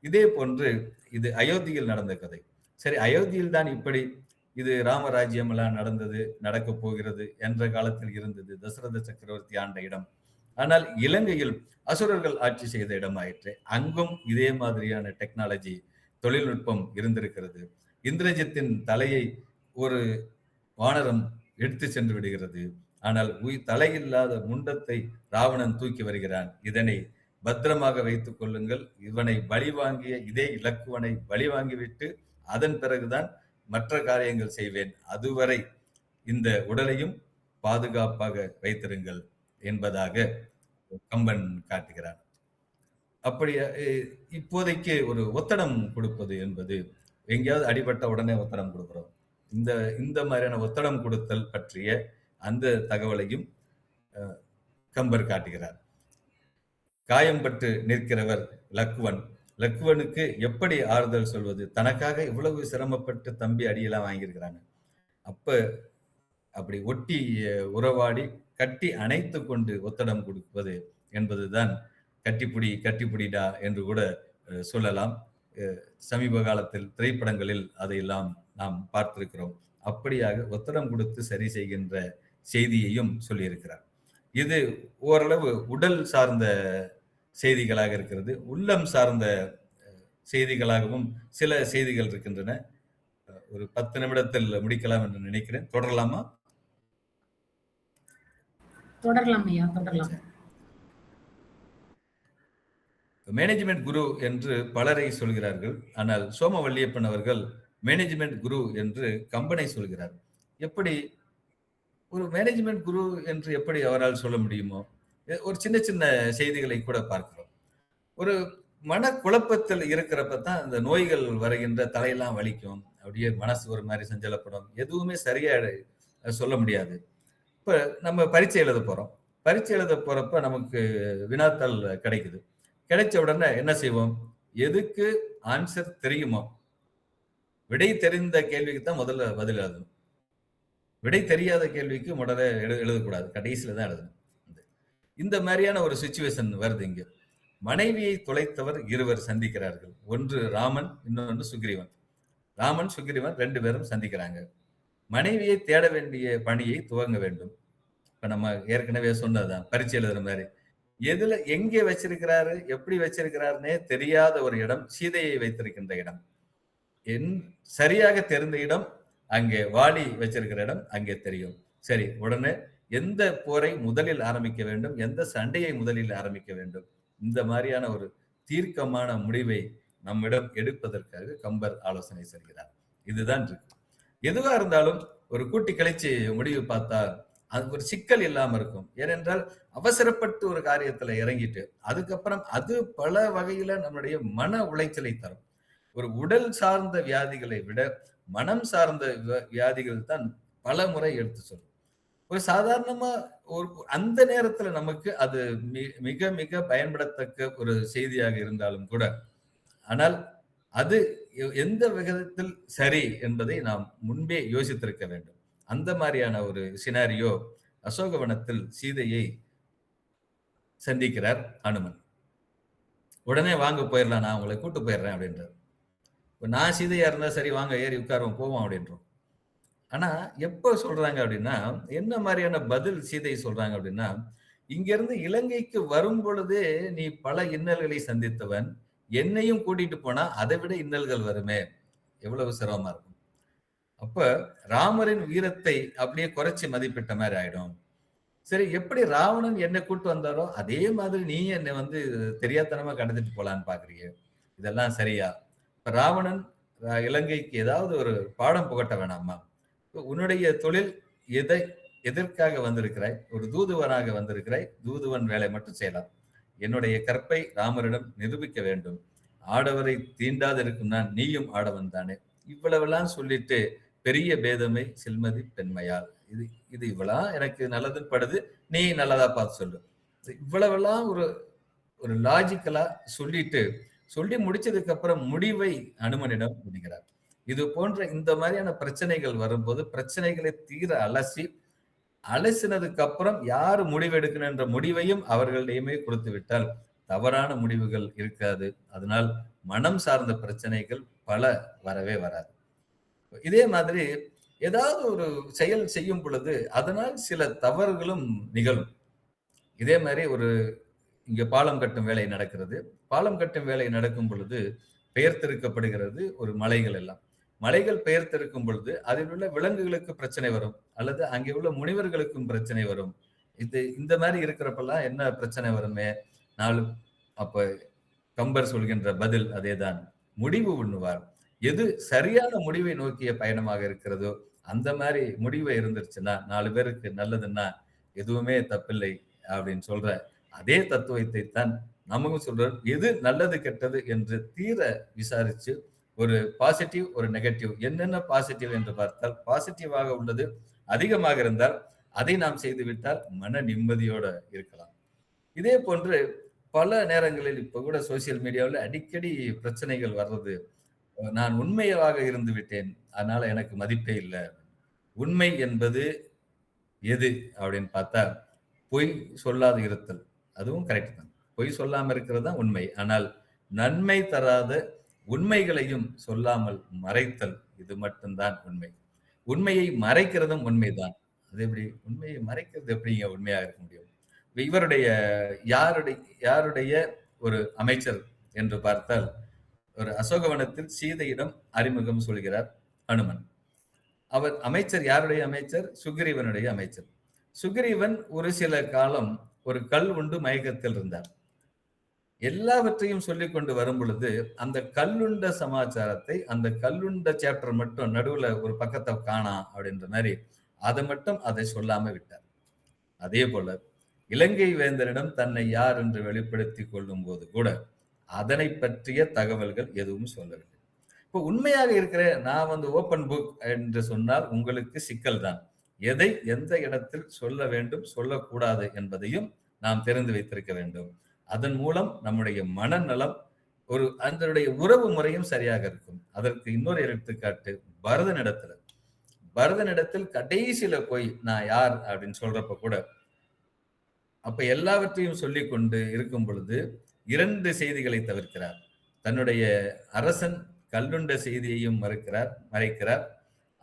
இதே போன்று இது அயோத்தியில் நடந்த கதை. சரி, அயோத்தியில் தான் இப்படி இது ராமராஜ்யம் எல்லாம் நடந்தது, நடக்க போகிறது என்ற காலத்தில் இருந்தது, தசரத சக்கரவர்த்தி ஆண்ட இடம். ஆனால் இலங்கையில் அசுரர்கள் ஆட்சி செய்த இடம் ஆயிற்று. அங்கும் இதே மாதிரியான டெக்னாலஜி, தொழில்நுட்பம் இருந்திருக்கிறது. இந்திரஜித்தின் தலையை ஒரு வானரம் எடுத்து சென்று விடுகிறது. ஆனால் தலையில்லாத முண்டத்தை ராவணன் தூக்கி வருகிறான். இதனை பத்திரமாக வைத்துக் கொள்ளுங்கள், இவனை பலி வாங்கிய இதே இலக்குவனை பலி வாங்கிவிட்டு அதன் பிறகுதான் மற்ற காரியங்கள் செய்வேன், அதுவரை இந்த உடலையும் பாதுகாப்பாக வைத்திருங்கள் என்பதாக கம்பன் காட்டுகிறார். அப்படி இப்போதைக்கு ஒரு ஒத்தடம் கொடுப்பது என்பது, எங்கேயாவது அடிபட்ட உடனே ஒத்தடம் கொடுக்கிறோம். இந்த மாதிரியான ஒத்தடம் கொடுத்தல் பற்றிய அந்த தகவலையும் கம்பர் காட்டுகிறார். காயம்பட்டு நிற்கிறவர் லக்குவன். லக்குவனுக்கு எப்படி ஆறுதல் சொல்வது? தனக்காக இவ்வளவு சிரமப்பட்டு தம்பி அடியெல்லாம் வாங்கியிருக்கிறாங்க. அப்படி ஒட்டி உறவாடி கட்டி அணைத்து கொண்டு ஒத்தடம் கொடுப்பது என்பதுதான் கட்டிப்புடி கட்டிப்புடிடா என்று கூட சொல்லலாம். சமீப காலத்தில் திரைப்படங்களில் அதையெல்லாம் நாம் பார்த்திருக்கிறோம். அப்படியாக ஒத்தடம் கொடுத்து சரி செய்கின்ற செய்தியையும் சொல்லியிருக்கிறார். இது ஓரளவு உடல் சார்ந்த செய்திகளாக இருக்கிறது. உள்ளம் சார்ந்த செய்திகளாகவும் சில செய்திகள் இருக்கின்றன. ஒரு 10 நிமிடத்தில் முடிக்கலாம் என்று நினைக்கிறேன். தொடரலாமா? தொடரலாம் ஐயா, தொடரலாம். மேனேஜ்மெண்ட் குரு என்று பலரை சொல்கிறார்கள். ஆனால் சோமவல்லியப்பன் அவர்கள் மேனேஜ்மெண்ட் குரு என்று கம்பெனி சொல்கிறார். எப்படி ஒரு மேனேஜ்மெண்ட் குரு என்று எப்படி அவரால் சொல்ல முடியுமோ? ஒரு சின்ன சின்ன செய்திகளை கூட பார்க்கிறோம். ஒரு மனக்குழப்பத்தில் இருக்கிறப்ப தான் இந்த நோய்கள் வருகின்ற தலையெல்லாம் வலிக்கும். அப்படியே மனசு ஒரு மாதிரி சஞ்சலப்படும். எதுவுமே சரியா சொல்ல முடியாது. இப்ப நம்ம பரீட்சை எழுத போறோம். பரீட்சை எழுத போறப்ப நமக்கு வினாத்தாள் கிடைக்குது. கிடைச்ச உடனே என்ன செய்வோம்? எதுக்கு ஆன்சர் தெரியுமோ, விடை தெரிந்த கேள்விக்கு தான் முதல்ல பதில் எழுதணும். விடை தெரியாத கேள்விக்கு முதல்ல எழுதக்கூடாது. கடைசியில தான் எழுதணும். இந்த மாதிரியான ஒரு சிச்சுவேஷன் வருது இங்க. மனைவியை தொலைத்தவர் இருவர் சந்திக்கிறார்கள். ஒன்று ராமன், இன்னொன்று சுக்ரீவன். ராமன், சுக்ரீவன் 2 பேரும் சந்திக்கிறாங்க. மனைவியை தேட வேண்டிய பணியை துவங்க வேண்டும். இப்ப நம்ம ஏற்கனவே சொன்னதுதான், பரீட்சை எழுதுற மாதிரி. எதுல எங்கே வச்சிருக்கிறாரு, எப்படி வச்சிருக்கிறாருன்னே தெரியாத ஒரு இடம் சீதையை வைத்திருக்கின்ற இடம். சரியாக தெரிந்த இடம் அங்கே வாலி வச்சிருக்கிற இடம் அங்கே தெரியும். சரி, உடனே எந்த போரை முதலில் ஆரம்பிக்க வேண்டும், எந்த சண்டையை முதலில் ஆரம்பிக்க வேண்டும், இந்த மாதிரியான ஒரு தீர்க்கமான முடிவை நம்மிடம் எடுப்பதற்காக கம்பர் ஆலோசனை செய்கிறார். இதுதான் இருக்கு. எதுவா இருந்தாலும் ஒரு கூட்டி கழிச்சு முடிவு பார்த்தா அது ஒரு சிக்கல் இல்லாம இருக்கும். ஏனென்றால் அவசரப்பட்டு ஒரு காரியத்துல இறங்கிட்டு அதுக்கப்புறம் அது பல வகையில நம்முடைய மன உளைச்சலை தரும். ஒரு உடல் சார்ந்த வியாதிகளை விட மனம் சார்ந்த வியாதிகள் தான் பல முறை எடுத்து சொல்லும். ஒரு சாதாரணமா ஒரு அந்த நேரத்துல நமக்கு அது மிக மிக பயன்படத்தக்க ஒரு செய்தியாக இருந்தாலும் கூட, ஆனால் அது எந்த விதத்தில் சரி என்பதை நாம் முன்பே யோசித்திருக்க வேண்டும். அந்த மாதிரியான ஒரு சினாரியோ அசோகவனத்தில் சீதையை சந்திக்கிறார் அனுமன். உடனே வாங்க போயிடலாம், நான் உங்களை கூட்டு போயிடுறேன் அப்படின்றார். நான் சீதையா இருந்தா சரி வாங்க ஏறி உட்காருவோம் போவோம் அப்படின்றோம். ஆனா எப்ப சொல்றாங்க அப்படின்னா, என்ன மாதிரியான பதில் சீதை சொல்றாங்க அப்படின்னா, இங்க இருந்து இலங்கைக்கு வரும் பொழுதே நீ பல இன்னல்களை சந்தித்தவன், என்னையும் கூட்டிட்டு போனா அதை விட இன்னல்கள் வருமே, எவ்வளவு சிரமமா இருக்கும். அப்ப ராமரின் வீரத்தை அப்படியே குறைச்சி மதிப்பிட்ட மாதிரி ஆயிடும். சரி, எப்படி ராவணன் என்னை கூட்டு வந்தாரோ அதே மாதிரி நீ என்னை தெரியாதனமா கடத்திட்டு போலான்னு பாக்குறீங்க, இதெல்லாம் சரியா? இப்ப ராவணன் இலங்கைக்கு ஏதாவது ஒரு பாடம் புகட்ட வேணாமா? உன்னுடைய தொழில் எதற்காக வந்திருக்கிறாய்? ஒரு தூதுவனாக வந்திருக்கிறாய். தூதுவன் வேலை மட்டும் செய்யலாம். என்னுடைய கற்பை ராமரிடம் நிரூபிக்க வேண்டும். ஆடவரை தீண்டாது இருக்கும்னா நீயும் ஆடவன் தானே. இவ்வளவெல்லாம் சொல்லிட்டு பெரிய பேதமை செல்மதி பெண்மையால், இது இது இவ்வளவு எனக்கு நல்லதுன்னு படுது, நீ நல்லதா பார்த்து சொல்லு. இவ்வளவெல்லாம் ஒரு ஒரு லாஜிக்கலா சொல்லி முடிச்சதுக்கு அப்புறம் முடிவை அனுமனிடம் முடிகிறார். இது போன்ற இந்த மாதிரியான பிரச்சனைகள் வரும்போது பிரச்சனைகளை தீர அலசினதுக்கு அப்புறம் யாரு முடிவு எடுக்கணும்ன்ற முடிவையும் அவர்களிடையுமே கொடுத்து விட்டால் தவறான முடிவுகள் இருக்காது. அதனால் மனம் சார்ந்த பிரச்சனைகள் பல வரவே வராது. இதே மாதிரி ஏதாவது ஒரு செயல் செய்யும் பொழுது அதனால் சில தவறுகளும் நிகழும். இதே மாதிரி இங்க பாலம் கட்டும் வேலை நடக்கிறது. பாலம் கட்டும் வேலை நடக்கும் பொழுது பெயர்த்தெடுக்கப்படுகிறது ஒரு மலைகள் எல்லாம். மலைகள் பெயர்த்தெடுக்கும் பொழுது அதில் உள்ள விலங்குகளுக்கு பிரச்சனை வரும், அல்லது அங்கே உள்ள முனிவர்களுக்கும் பிரச்சனை வரும். இந்த மாதிரி இருக்கிறப்பெல்லாம் என்ன பிரச்சனை வருமே அப்ப கம்பர் சொல்கின்ற பதில் அதேதான். முடிவு உண்ணுவார். எது சரியான முடிவை நோக்கிய பயணமாக இருக்கிறதோ அந்த மாதிரி முடிவை இருந்துருச்சுன்னா 4 பேருக்கு நல்லதுன்னா எதுவுமே தப்பில்லை அப்படின்னு சொல்ற அதே தத்துவத்தை தான் நமக்கும் சொல்றார். எது நல்லது கெட்டது என்று தீர விசாரிச்சு ஒரு பாசிட்டிவ் ஒரு நெகட்டிவ், என்னென்ன பாசிட்டிவ் என்று பார்த்தால் பாசிட்டிவாக உள்ளது அதிகமாக இருந்தால் அதை நாம் செய்துவிட்டால் மன நிம்மதியோட இருக்கலாம். இதே போன்று பல நேரங்களில் இப்ப கூட சோசியல் மீடியாவில் அடிக்கடி பிரச்சனைகள் வர்றது, நான் உண்மையாக இருந்து விட்டேன் அதனால எனக்கு மதிப்பே இல்லை. உண்மை என்பது எது அப்படின்னு பார்த்தா பொய் சொல்லாது இருத்தல். அதுவும் கரெக்ட் தான். பொய் சொல்லாம இருக்கிறது தான் உண்மை. ஆனால் நன்மை தராத உண்மைகளையும் சொல்லாமல் மறைத்தல் இது மட்டும் தான் உண்மை. உண்மையை மறைக்கிறதும் உண்மைதான். அது எப்படி? உண்மையை மறைக்கிறது எப்படிங்க உண்மையா இருக்க முடியும்? இவருடைய யாருடைய யாருடைய ஒரு அமைச்சர் என்று பார்த்தால், ஒரு அசோகவனத்தில் சீதையிடம் அறிமுகம் சொல்கிறார் அனுமன். அவர் அமைச்சர் யாருடைய அமைச்சர்? சுக்ரீவனுடைய அமைச்சர். சுக்ரீவன் ஒரு சில காலம் ஒரு கல் உண்டு மயக்கத்தில் இருந்தார். எல்லாவற்றையும் சொல்லிக் கொண்டு வரும் பொழுது, அந்த கல்லுண்ட சமாச்சாரத்தை, அந்த கல்லுண்ட சாப்டர் மட்டும் நடுவுல ஒரு பக்கத்த காணாம் அப்படின்ற மாரி, அதை சொல்லாம விட்டார். அதே போல இலங்கை வேந்தரிடம் தன்னை யார் என்று வெளிப்படுத்திக் கொள்ளும் போது கூட, அதனை பற்றிய தகவல்கள் எதுவும் சொல்லவில்லை. இப்போ உண்மையாக இருக்கிற நான் ஓப்பன் புக் என்று சொன்னால் உங்களுக்கு சிக்கல் தான். எதை எந்த இடத்தில் சொல்ல வேண்டும், சொல்லக்கூடாது என்பதையும் நாம் தெரிந்து வைத்திருக்க வேண்டும். அதன் மூலம் நம்முடைய மனநலம் அதனுடைய உறவு முறையும் சரியாக இருக்கும். அதற்கு இன்னொரு எடுத்துக்காட்டு பரதனிடத்துல. பரதனிடத்தில் கடைசியில போய் நான் யார் அப்படின்னு சொல்றப்ப கூட, அப்ப எல்லாவற்றையும் சொல்லிக் கொண்டு இருக்கும் பொழுது 2 செய்திகளை தவிர்க்கிறார். தன்னுடைய அரசன் கல்லுண்ட செய்தியையும் மறைக்கிறார்.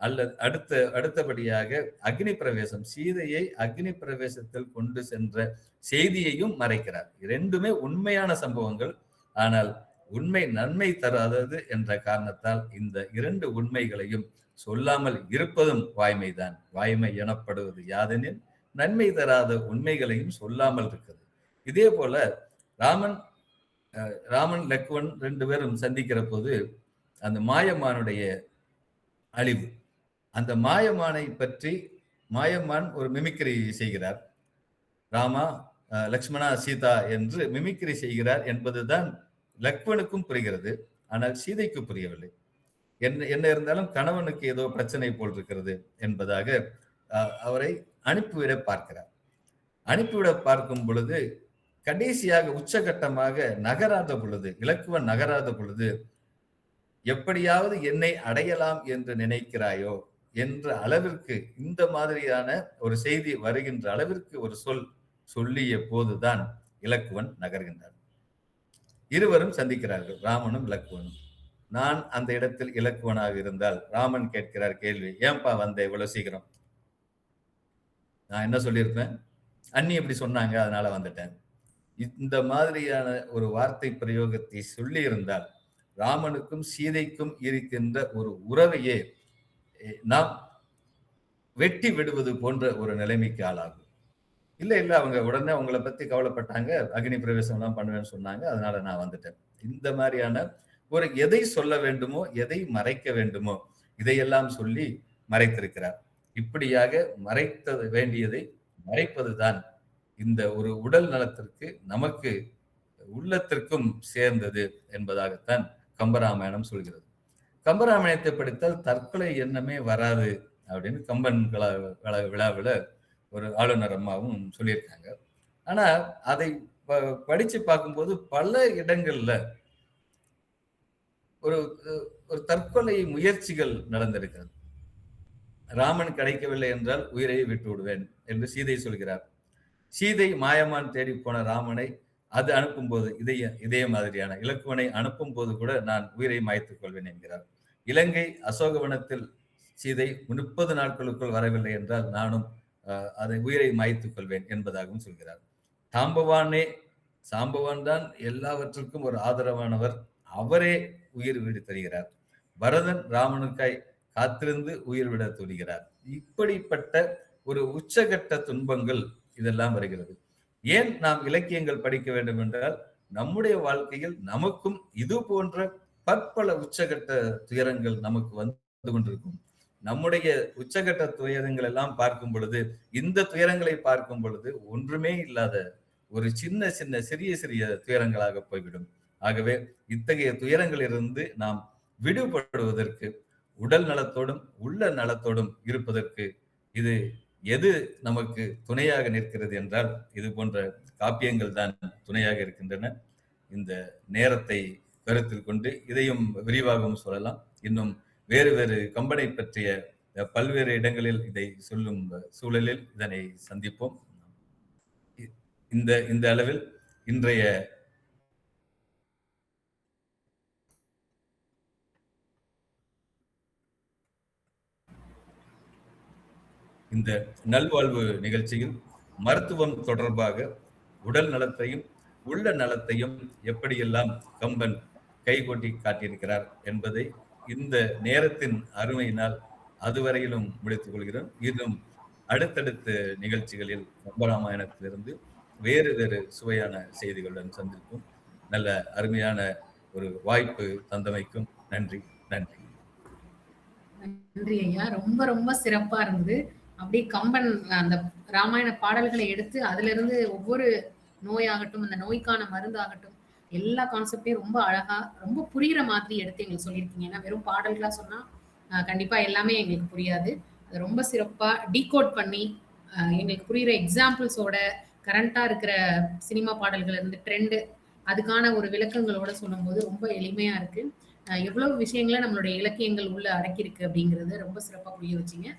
அல்லது அடுத்தபடியாக அக்னி பிரவேசம், சீதையை அக்னி பிரவேசத்தில் கொண்டு சென்ற செய்தியையும் மறைக்கிறார். 2மே உண்மையான சம்பவங்கள். ஆனால் உண்மை நன்மை தராதது என்ற காரணத்தால் இந்த 2 உண்மைகளையும் சொல்லாமல் இருப்பதும் வாய்மைதான். வாய்மை எனப்படுவது யாதெனில் நன்மை தராத உண்மைகளையும் சொல்லாமல் இருக்கிறது. இதே போல ராமன் லக்வன் 2 பேரும் சந்திக்கிற போது அந்த மாயமானுடைய அழிவு, அந்த மாயமானை பற்றி மாயமான் ஒரு மிமிக்ரி செய்கிறார். ராமா, லக்ஷ்மணா, சீதா என்று மிமிக்ரி செய்கிறார் என்பதுதான் லக்வனுக்கும் புரிகிறது. ஆனால் சீதைக்கு புரியவில்லை. என்ன இருந்தாலும் கணவனுக்கு ஏதோ பிரச்சனை போல் இருக்கிறது என்பதாக அவரை அனுப்பிவிட பார்க்கிறார். அனுப்பிவிட பார்க்கும் பொழுது கடைசியாக உச்சகட்டமாக இலக்குவன் நகராத பொழுது, எப்படியாவது என்னை அடையலாம் என்று நினைக்கிறாயோ என்ற அளவிற்கு, இந்த மாதிரியான ஒரு செய்தி வருகின்ற அளவிற்கு ஒரு சொல்லிய போதுதான் இலக்குவன் நகர்கின்றார். இருவரும் சந்திக்கிறார்கள், ராமனும் இலக்குவனும். நான் அந்த இடத்தில் இலக்குவனாக இருந்தால் ராமன் கேட்கிறார் கேள்வி, ஏன்பா வந்த இவ்வளவு சீக்கிரம்? நான் என்ன சொல்லியிருப்பேன்? அண்ணி எப்படி சொன்னாங்க, அதனால வந்துட்டேன். இந்த மாதிரியான ஒரு வார்த்தை பிரயோகத்தை சொல்லி இருந்தால் ராமனுக்கும் சீதைக்கும் இருக்கின்ற ஒரு உறவையே நாம் வெட்டி விடுவது போன்ற ஒரு நிலைமைக்கு ஆளாகும். இல்ல அவங்க உடனே உங்களை பத்தி கவலைப்பட்டாங்க, அக்னி பிரவேசம் எல்லாம் பண்ணுவேன்னு சொன்னாங்க, அதனால நான் வந்துட்டேன். இந்த மாதிரியான ஒரு எதை சொல்ல வேண்டுமோ, எதை மறைக்க வேண்டுமோ, இதையெல்லாம் சொல்லி மறைத்திருக்கிறார். இப்படியாக மறைத்த வேண்டியதை மறைப்பதுதான் இந்த ஒரு உடல் நலத்திற்கு, நமக்கு உள்ளத்திற்கும் சேர்ந்தது என்பதாகத்தான் கம்பராமாயணம் சொல்கிறது. கம்பராமாயணத்தை படித்தால் தற்கொலை எண்ணமே வராது அப்படின்னு கம்பன் விழாவில் ஒரு ஆளுநர் அம்மாவும் சொல்லியிருக்காங்க. ஆனா அதை படிச்சு பார்க்கும்போது பல இடங்கள்ல ஒரு தற்கொலை முயற்சிகள் நடந்திருக்கிறது. ராமன் கிடைக்கவில்லை என்றால் உயிரை விட்டு விடுவேன் என்று சீதை சொல்கிறார். சீதை மாயமான் தேடி போன ராமனை அது அனுப்பும்போது இதே மாதிரியான இலக்குவனை அனுப்பும் போது கூட நான் உயிரை மாய்த்துக் கொள்வேன் என்கிறார். இலங்கை அசோகவனத்தில் சீதை 30 நாட்களுக்குள் வரவில்லை என்றால் நானும் அதை உயிரை மாய்த்துக் கொள்வேன் என்பதாகவும் சொல்கிறார். சாம்பவான் தான் எல்லாவற்றுக்கும் ஒரு ஆதரவானவர், அவரே உயிர் விடு தருகிறார். பரதன் ராமனுக்காய் காத்திருந்து உயிர் விட துணிகிறார். இப்படிப்பட்ட ஒரு உச்சகட்ட துன்பங்கள் இதெல்லாம் வருகிறது. ஏன் நாம் இலக்கியங்கள் படிக்க வேண்டும் என்றால், நம்முடைய வாழ்க்கையில் நமக்கும் இது போன்ற பற்பல உச்சகட்ட துயரங்கள் நமக்கு வந்து கொண்டிருக்கும். நம்முடைய உச்சகட்ட துயரங்கள் எல்லாம் பார்க்கும் பொழுது, இந்த துயரங்களை பார்க்கும் பொழுது ஒன்றுமே இல்லாத ஒரு சிறிய துயரங்களாக போய்விடும். ஆகவே இத்தகைய துயரங்களிலிருந்து நாம் விடுபடுவதற்கு, உடல் நலத்தோடும் உள்ள நலத்தோடும் இருப்பதற்கு எது நமக்கு துணையாக நிற்கிறது என்றால், இது போன்ற காப்பியங்கள் தான் துணையாக இருக்கின்றன. இந்த நேரத்தை கருத்தில் கொண்டு இதையும் விரிவாகவும் சொல்லலாம். இன்னும் வேறு கம்பனை பற்றிய பல்வேறு இடங்களில் இதை சொல்லும் சூழலில் இதனை சந்திப்போம். இந்த அளவில் இன்றைய இந்த நல்வாழ்வு நிகழ்ச்சியில் மருத்துவம் தொடர்பாக உடல் நலத்தையும் உள்ள நலத்தையும் எப்படியெல்லாம் கம்பன் கைகொட்டி காட்டியிருக்கிறார் என்பதை இந்த நேரத்தின் அருமையினால் அதுவரையிலும் முடித்துக் கொள்கிறோம். இன்னும் அடுத்தடுத்த நிகழ்ச்சிகளில் கம்பராமாயணத்திலிருந்து வேறு வேறு சுவையான செய்திகளுடன் சந்திப்போம். நல்ல அருமையான ஒரு வாய்ப்பு தந்தமைக்கும் நன்றி. நன்றி நன்றி ஐயா. ரொம்ப ரொம்ப சிறப்பா இருந்தது. அப்படியே கம்பன் அந்த ராமாயண பாடல்களை எடுத்து அதுல இருந்து ஒவ்வொரு நோயாகட்டும், அந்த நோய்க்கான மருந்தாகட்டும், எல்லா கான்செப்டையும் ரொம்ப அழகா, ரொம்ப புரியிற மாதிரி எடுத்து எங்களுக்கு சொல்லியிருக்கீங்க. ஏன்னா வெறும் பாடல்களா சொன்னா கண்டிப்பா எல்லாமே எங்களுக்கு புரியாது. அது ரொம்ப சிறப்பா டீகோட் பண்ணி எங்களுக்கு புரியிற எக்ஸாம்பிள்ஸோட, கரண்ட்டா இருக்கிற சினிமா பாடல்கள் இருந்து ட்ரெண்ட் அதுக்கான ஒரு விளக்கங்களோட சொல்லும்போது ரொம்ப எளிமையா இருக்கு. எவ்வளவு விஷயங்கள நம்மளுடைய இலக்கியங்கள் உள்ள அடக்கியிருக்கு அப்படிங்கிறத ரொம்ப சிறப்பா புரிய வச்சீங்க.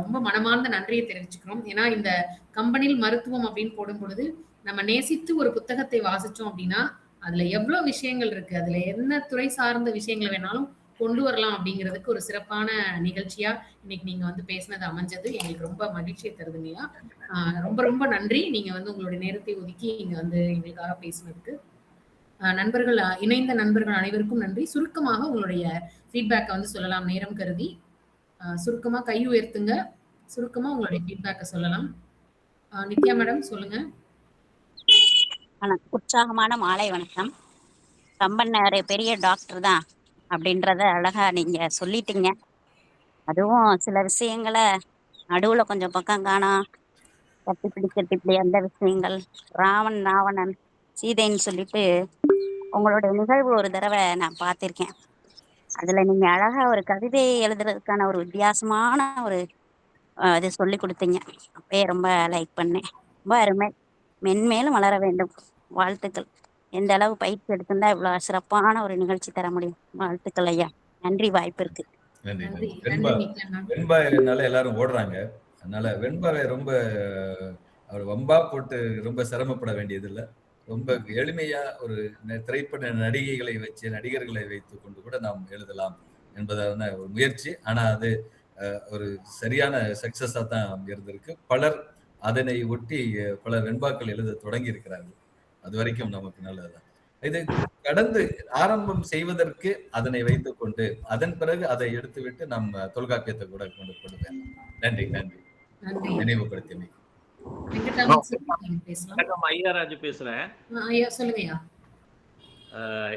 ரொம்ப மனமார்ந்த நன்றியை தெரிவிச்சுக்கிறோம். ஏன்னா இந்த கம்பெனியில் மருத்துவம் அப்படின்னு போடும் பொழுது, நம்ம நேசித்து ஒரு புத்தகத்தை வாசிச்சோம் அப்படின்னா, அதுல எவ்வளோ விஷயங்கள் இருக்கு. அதுல என்ன துறை சார்ந்த விஷயங்கள வேணாலும் கொண்டு வரலாம் அப்படிங்கிறதுக்கு ஒரு சிறப்பான நிகழ்ச்சியா இன்னைக்கு நீங்க வந்து பேசினது அமைஞ்சது. எங்களுக்கு ரொம்ப மகிழ்ச்சியை தருதுங்கய்யா. ரொம்ப ரொம்ப நன்றி. நீங்க வந்து உங்களுடைய நேரத்தை ஒதுக்கி இங்க வந்து எங்களுக்காக பேசினதுக்கு. நண்பர்கள் இணைந்த நண்பர்கள் அனைவருக்கும் நன்றி. சுருக்கமாக உங்களுடைய ஃபீட்பேக்க வந்து சொல்லலாம் நேரம் கருதி. சுருக்கமா கை உயர்த்துங்க. சுருக்கமா உங்களுடைய ஃபீட்பேக்க சொல்லலாம். நித்யா மேடம் சொல்லுங்க. உற்சாகமான மாலை வணக்கம். கம்பன் பெரிய டாக்டர் தான் அப்படின்றத அழகா நீங்க சொல்லிட்டீங்க. அதுவும் சில விஷயங்களை நடுவுல கொஞ்சம் பக்கம் காணோம், கட்டிப்பிடி அந்த விஷயங்கள், ராவன் ராவணன் சீதைன்னு சொல்லிட்டு உங்களுடைய நிகழ்வு ஒரு தடவை நான் பார்த்திருக்கேன். அதுல நீங்க அழகா ஒரு கவிதை எழுதுறதுக்கான ஒரு வித்தியாசமான ஒரு இது சொல்லி கொடுத்தீங்க. அப்பயே ரொம்ப லைக் பண்ணேன். ரொம்ப அருமை. மென்மேலும் வளர வேண்டும். வாழ்த்துக்கள். எந்த அளவு பயிற்சி எடுத்திருந்தா இவ்வளவு சிறப்பான ஒரு நிகழ்ச்சி தர முடியும். வாழ்த்துக்கள் ஐயா. நன்றி வாய்ப்பிற்கு. நன்றி. வெண்பா என்னால எல்லாரும் ஓடுறாங்க. அதனால வெண்பாவை ரொம்ப அவர் வம்பா போட்டு ரொம்ப சிரமப்பட வேண்டியது இல்லை. ரொம்ப எளிமையா ஒரு திரைப்பட நடிகைகளை வச்சு நடிகர்களை வைத்துக் கொண்டு கூட நாம் எழுதலாம் என்பதான ஒரு முயற்சி. ஆனா அது ஒரு சரியான சக்சஸா தான் இருந்திருக்கு. பலர் அதனை ஒட்டி பல வெண்பாக்கள் எழுத தொடங்கி இருக்கிறார்கள். அது வரைக்கும் நமக்கு நல்லதுதான். இது கடந்து ஆரம்பம் செய்வதற்கு அதனை வைத்துக் கொண்டு அதன் பிறகு அதை எடுத்துவிட்டு நம்ம தொல்காப்பியத்தை கூட கொண்டு போகலாம். நன்றி நன்றி நினைவுபடுத்தி. ஐயாராஜு பேசுறேன்.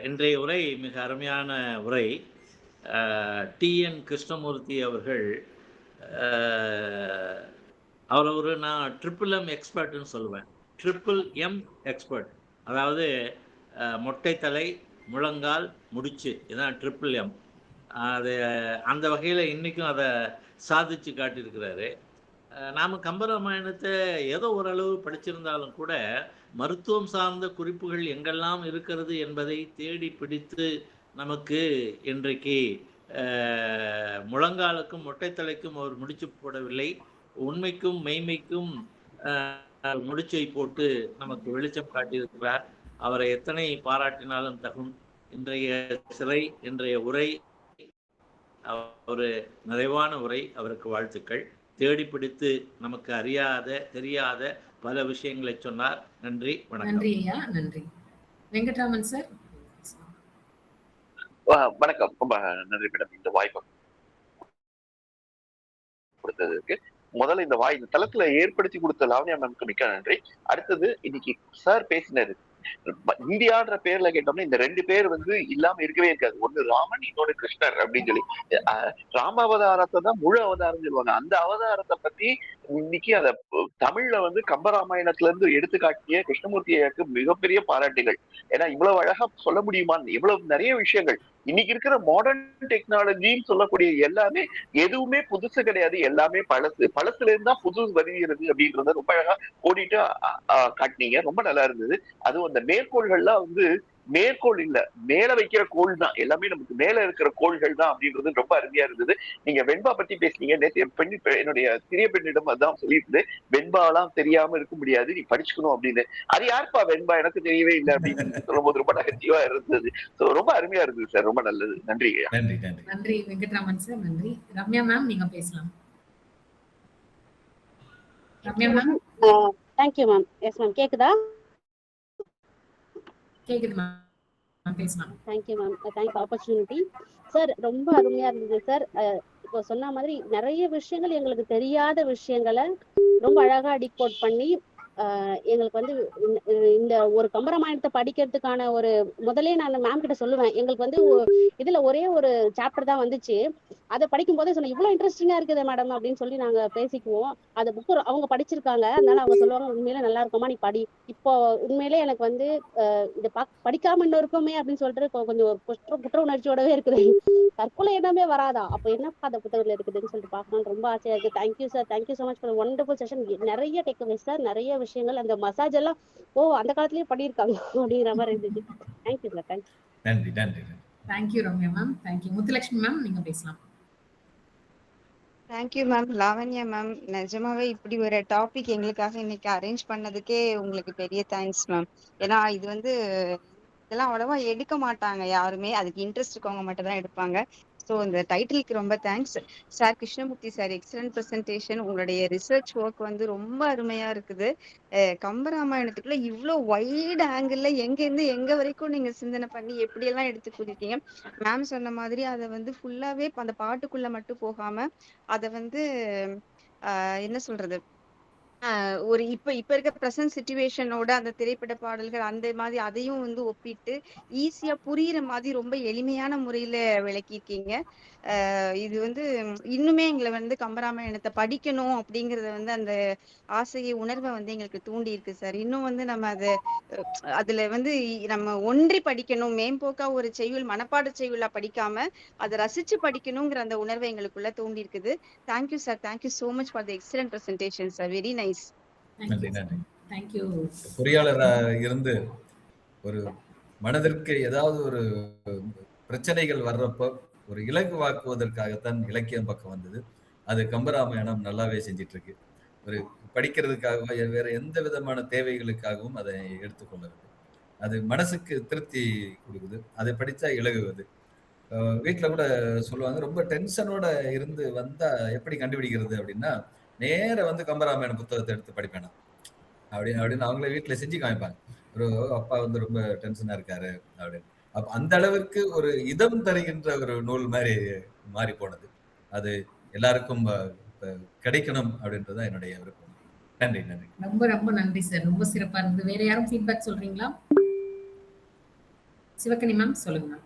இன்றைய உரை மிக அருமையான உரை. TN கிருஷ்ணமூர்த்தி அவர்கள் அவர் நான் MMM எக்ஸ்பர்ட்னு சொல்லுவேன். MMM expert. அதாவது மொட்டை தலை, முழங்கால், முடிச்சு, இதான் MMM. அது அந்த வகையில் இன்றைக்கும் அதை சாதிச்சு காட்டியிருக்கிறாரு. நாம் கம்பராமாயணத்தை ஏதோ ஓரளவு படிச்சிருந்தாலும் கூட மருத்துவம் சார்ந்த குறிப்புகள் எங்கெல்லாம் இருக்கிறது என்பதை தேடி பிடித்து நமக்கு இன்றைக்கு முழங்காலுக்கும் மொட்டைத்தலைக்கும் அவர் முடிச்சு போடவில்லை, உண்மைக்கும் மெய்மைக்கும் முடிச்சை போட்டு நமக்கு வெளிச்சம் காட்டியிருக்கிறார். அவரை எத்தனை பாராட்டினாலும் தகும். இன்றைய சிறை, இன்றைய உரை ஒரு நிறைவான உரை. அவருக்கு வாழ்த்துக்கள். தேடி பிடித்து நமக்கு அறியாத தெரியாத பல விஷயங்களை சொன்னார். நன்றி, வணக்கம். நன்றி ஐயா, நன்றி. வெங்கட்ராமன் சார். வணக்கம். ரொம்ப நன்றி மேடம் இந்த வாய்ப்பு கொடுத்ததுக்கு. முதல்ல இந்த தளத்துல ஏற்படுத்தி கொடுத்த லாவண்யா மேம்க்கு மிக்க நன்றி. அடுத்தது இன்னைக்கு சார் பேசினாரு, இந்தியான்ற பேர்ல கேட்டோம்னா இந்த 2 பேர் இல்லாம இருக்கவே இருக்காது. ஒண்ணு ராமன், இன்னொன்னு கிருஷ்ணர் அப்படின்னு சொல்லி. ராம அவதாரத்தை தான் முழு அவதாரம் சொல்லுவாங்க. அந்த அவதாரத்தை பத்தி இன்னைக்கு அத தமிழ்ல கம்பராமாயணத்துல இருந்து எடுத்துக்காட்டிய கிருஷ்ணமூர்த்திக்கு மிகப்பெரிய பாராட்டுகள். ஏன்னா இவ்வளவு அழகா சொல்ல முடியுமான்னு, இவ்வளவு நிறைய விஷயங்கள் இன்னைக்கு இருக்கிற மாடர்ன் டெக்னாலஜின்னு சொல்லக்கூடிய எல்லாமே எதுவுமே புதுசு கிடையாது, எல்லாமே பழசுல இருந்தா புதுசு வருகிறது அப்படின்றத ரொம்ப அழகா ஓடிட்டு காட்டினீங்க. ரொம்ப நல்லா இருந்தது. அதுவும் அந்த மேற்கோள்கள்லாம் மேற்கோள் இல்ல, மேல வைக்கிற கோள் தான். எல்லாமே நமக்கு மேல இருக்கிற கோள்கள் தான் அப்படின்றது ரொம்ப அருமையா இருந்தது. நீங்க வெண்பா பத்தி பேசுனீங்க. நேத்து என் பெண் என்னுடைய சிறிய பெண்ணிடம் அதான் சொல்லியிருந்தேன். வெண்பாலாம் தெரியாம இருக்க முடியாது. நீ படிச்சுக்கணும் அப்படின்னு. அது யாருப்பா வெண்பா? எனக்கு தெரியவே இல்லை அப்படின்னு நீங்க சொல்லும்போது ரொம்ப நகைச்சுவா இருந்தது. ரொம்ப அருமையா இருந்தது சார். ரொம்ப நல்லது. நன்றி. நன்றி நன்றி நன்றி வெங்கட்ராமன் சார். நன்றி. ரம்யா மேம் நீங்க பேசலாம். Ramya ma'am. Thank you ma'am. Yes ma'am, கேக்குதா? கேக்குது மேம், பேசலாம். Thank you ma'am. Thanks opportunity. Sir ரொம்ப அருமையா இருந்தது சார். இப்போ சொன்ன மாதிரி நிறைய விஷயங்கள், எங்களுக்கு தெரியாத விஷயங்களை ரொம்ப அழகா டிகோட் பண்ணி எங்களுக்கு வந்து இந்த ஒரு கம்பராமாயணத்தை படிக்கிறதுக்கான ஒரு முதலே நான் மேம் கிட்ட சொல்லுவேன். எங்களுக்கு வந்து இதுல ஒரே ஒரு சாப்டர் தான் வந்துச்சு. அதை படிக்கும் போதே சொன்னேன், இவ்வளவு இன்ட்ரெஸ்டிங்கா இருக்குது மேடம் அப்படின்னு சொல்லி நாங்க பேசிக்குவோம். அந்த புக்கு அவங்க படிச்சிருக்காங்க, அதனால அவங்க சொல்லுவாங்க உண்மையில நல்லா இருக்குமா நீ படி. இப்போ உண்மையிலே எனக்கு வந்து இதை படிக்காம இன்னும் இருக்குமே அப்படின்னு சொல்லிட்டு கொஞ்சம் ஒரு குற்ற உணர்ச்சியோடவே இருக்குது. தற்கொலை எண்ணமே வராதா, அப்ப என்னப்பா அந்த புத்தகத்துல இருக்குதுன்னு சொல்லிட்டு பார்க்கணும்னு ரொம்ப ஆசையா இருக்கு. Thank you sir. Thank you so much for wonderful session. நிறைய டேக்அவே சார், நிறைய விஷயங்கள். அந்த மசாஜ் எல்லாம் அந்த காலத்திலேயே பண்ணியிருக்காங்க அப்படிங்கிற மாதிரி இருந்துச்சு. Thank you sir. தேங்க்யூ. நன்றி நன்றி thank you Ramya ma'am. Thank you. Muthulakshmi ma'am நீங்க பேசலாம். Thank you ma'am. லாவண்யா மேம், நிஜமாவே இப்படி ஒரு டாபிக் எங்களுக்காக இன்னைக்கு அரேஞ்ச் பண்ணதுக்கே உங்களுக்கு பெரிய தேங்க்ஸ் மேம். ஏன்னா இது வந்து இதெல்லாம் அவ்வளவா எடுக்க மாட்டாங்க யாருமே, அதுக்கு இன்ட்ரெஸ்ட் இருக்கவங்க மட்டும் தான் எடுப்பாங்க. ஸோ இந்த டைட்டிலுக்கு ரொம்ப thanks sir. Krishnamurthy sir, excellent presentation. உங்களுடைய ரிசர்ச் ஒர்க் வந்து ரொம்ப அருமையா இருக்குது. கம்பராமாயணத்துக்குள்ள இவ்வளோ வைட் ஆங்கிள் எங்க இருந்து எங்க வரைக்கும் நீங்க சிந்தனை பண்ணி எப்படியெல்லாம் எடுத்து கொடுத்தீங்க. மேம் சொன்ன மாதிரி அதை வந்து ஃபுல்லாவே அந்த பாட்டுக்குள்ள மட்டும் போகாம அதை வந்து என்ன சொல்றது, ஒரு இப்ப இப்ப இருக்க பிரசன்ட் சிச்சுவேஷனோட அந்த திரைப்பட பாடல்கள் அந்த மாதிரி அதையும் வந்து ஒப்பிட்டு ஈஸியா புரியுற மாதிரி ரொம்ப எளிமையான முறையில விளக்கியிருக்கீங்க. இது வந்து இன்னுமே எங்களை வந்து கம்பராமாயணத்தை படிக்கணும் அப்படிங்கறத வந்து அந்த ஆசையை உணர்வை வந்து எங்களுக்கு தூண்டி இருக்கு சார். இன்னும் வந்து நம்ம அதை அதுல வந்து நம்ம ஒன்றி படிக்கணும், மேம்போக்கா ஒரு செய்யுள் மனப்பாட செய்யுளா படிக்காம அதை ரசிச்சு படிக்கணுங்கிற அந்த உணர்வை எங்களுக்குள்ள தூண்டி இருக்குது. Thank you sir. Thank you so much for the excellent presentation sir. Very nice. நன்றி நன்றி. தேங்க்யூ. பொறியாளராக இருந்து ஒரு மனதிற்கு ஏதாவது ஒரு பிரச்சனைகள் வர்றப்போ ஒரு இலகுவாக்குவதற்காகத்தான் இலக்கியம் பக்கம் வந்தது. அது கம்பராமாயணம் நல்லாவே செஞ்சிட்டு இருக்கு. ஒரு படிக்கிறதுக்காகவோ வேற எந்த விதமான தேவைகளுக்காகவும் அதை எடுத்துக்கொள்ளவில்லை. அது மனசுக்கு திருப்தி கொடுக்குது. அதை படித்தா இலகுவது. வீட்டில் கூட சொல்லுவாங்க, ரொம்ப டென்ஷனோட இருந்து வந்தா எப்படி கண்டுபிடிக்கிறது அப்படின்னா, நேர வந்து கம்பராமாயண புத்தகத்தை எடுத்து படிப்பேன் அப்படின்னு அவங்களே வீட்டில் செஞ்சு காமிப்பாங்க. ஒரு அப்பா வந்து ரொம்ப டென்ஷனா இருக்காரு அப்படின்னு. அப்ப அந்த அளவிற்கு ஒரு இதம் தருகின்ற ஒரு நூல் மாதிரி மாறி போனது. அது எல்லாருக்கும் கிடைக்கணும் அப்படின்றதான் என்னுடைய விருப்பம். நன்றி நன்றி. ரொம்ப ரொம்ப நன்றி சார். ரொம்ப சிறப்பா இருந்தது. வேற யாரும் ஃபீட்பேக் சொல்றீங்களா? சிவகனி மேம் சொல்லுங்க மேம்.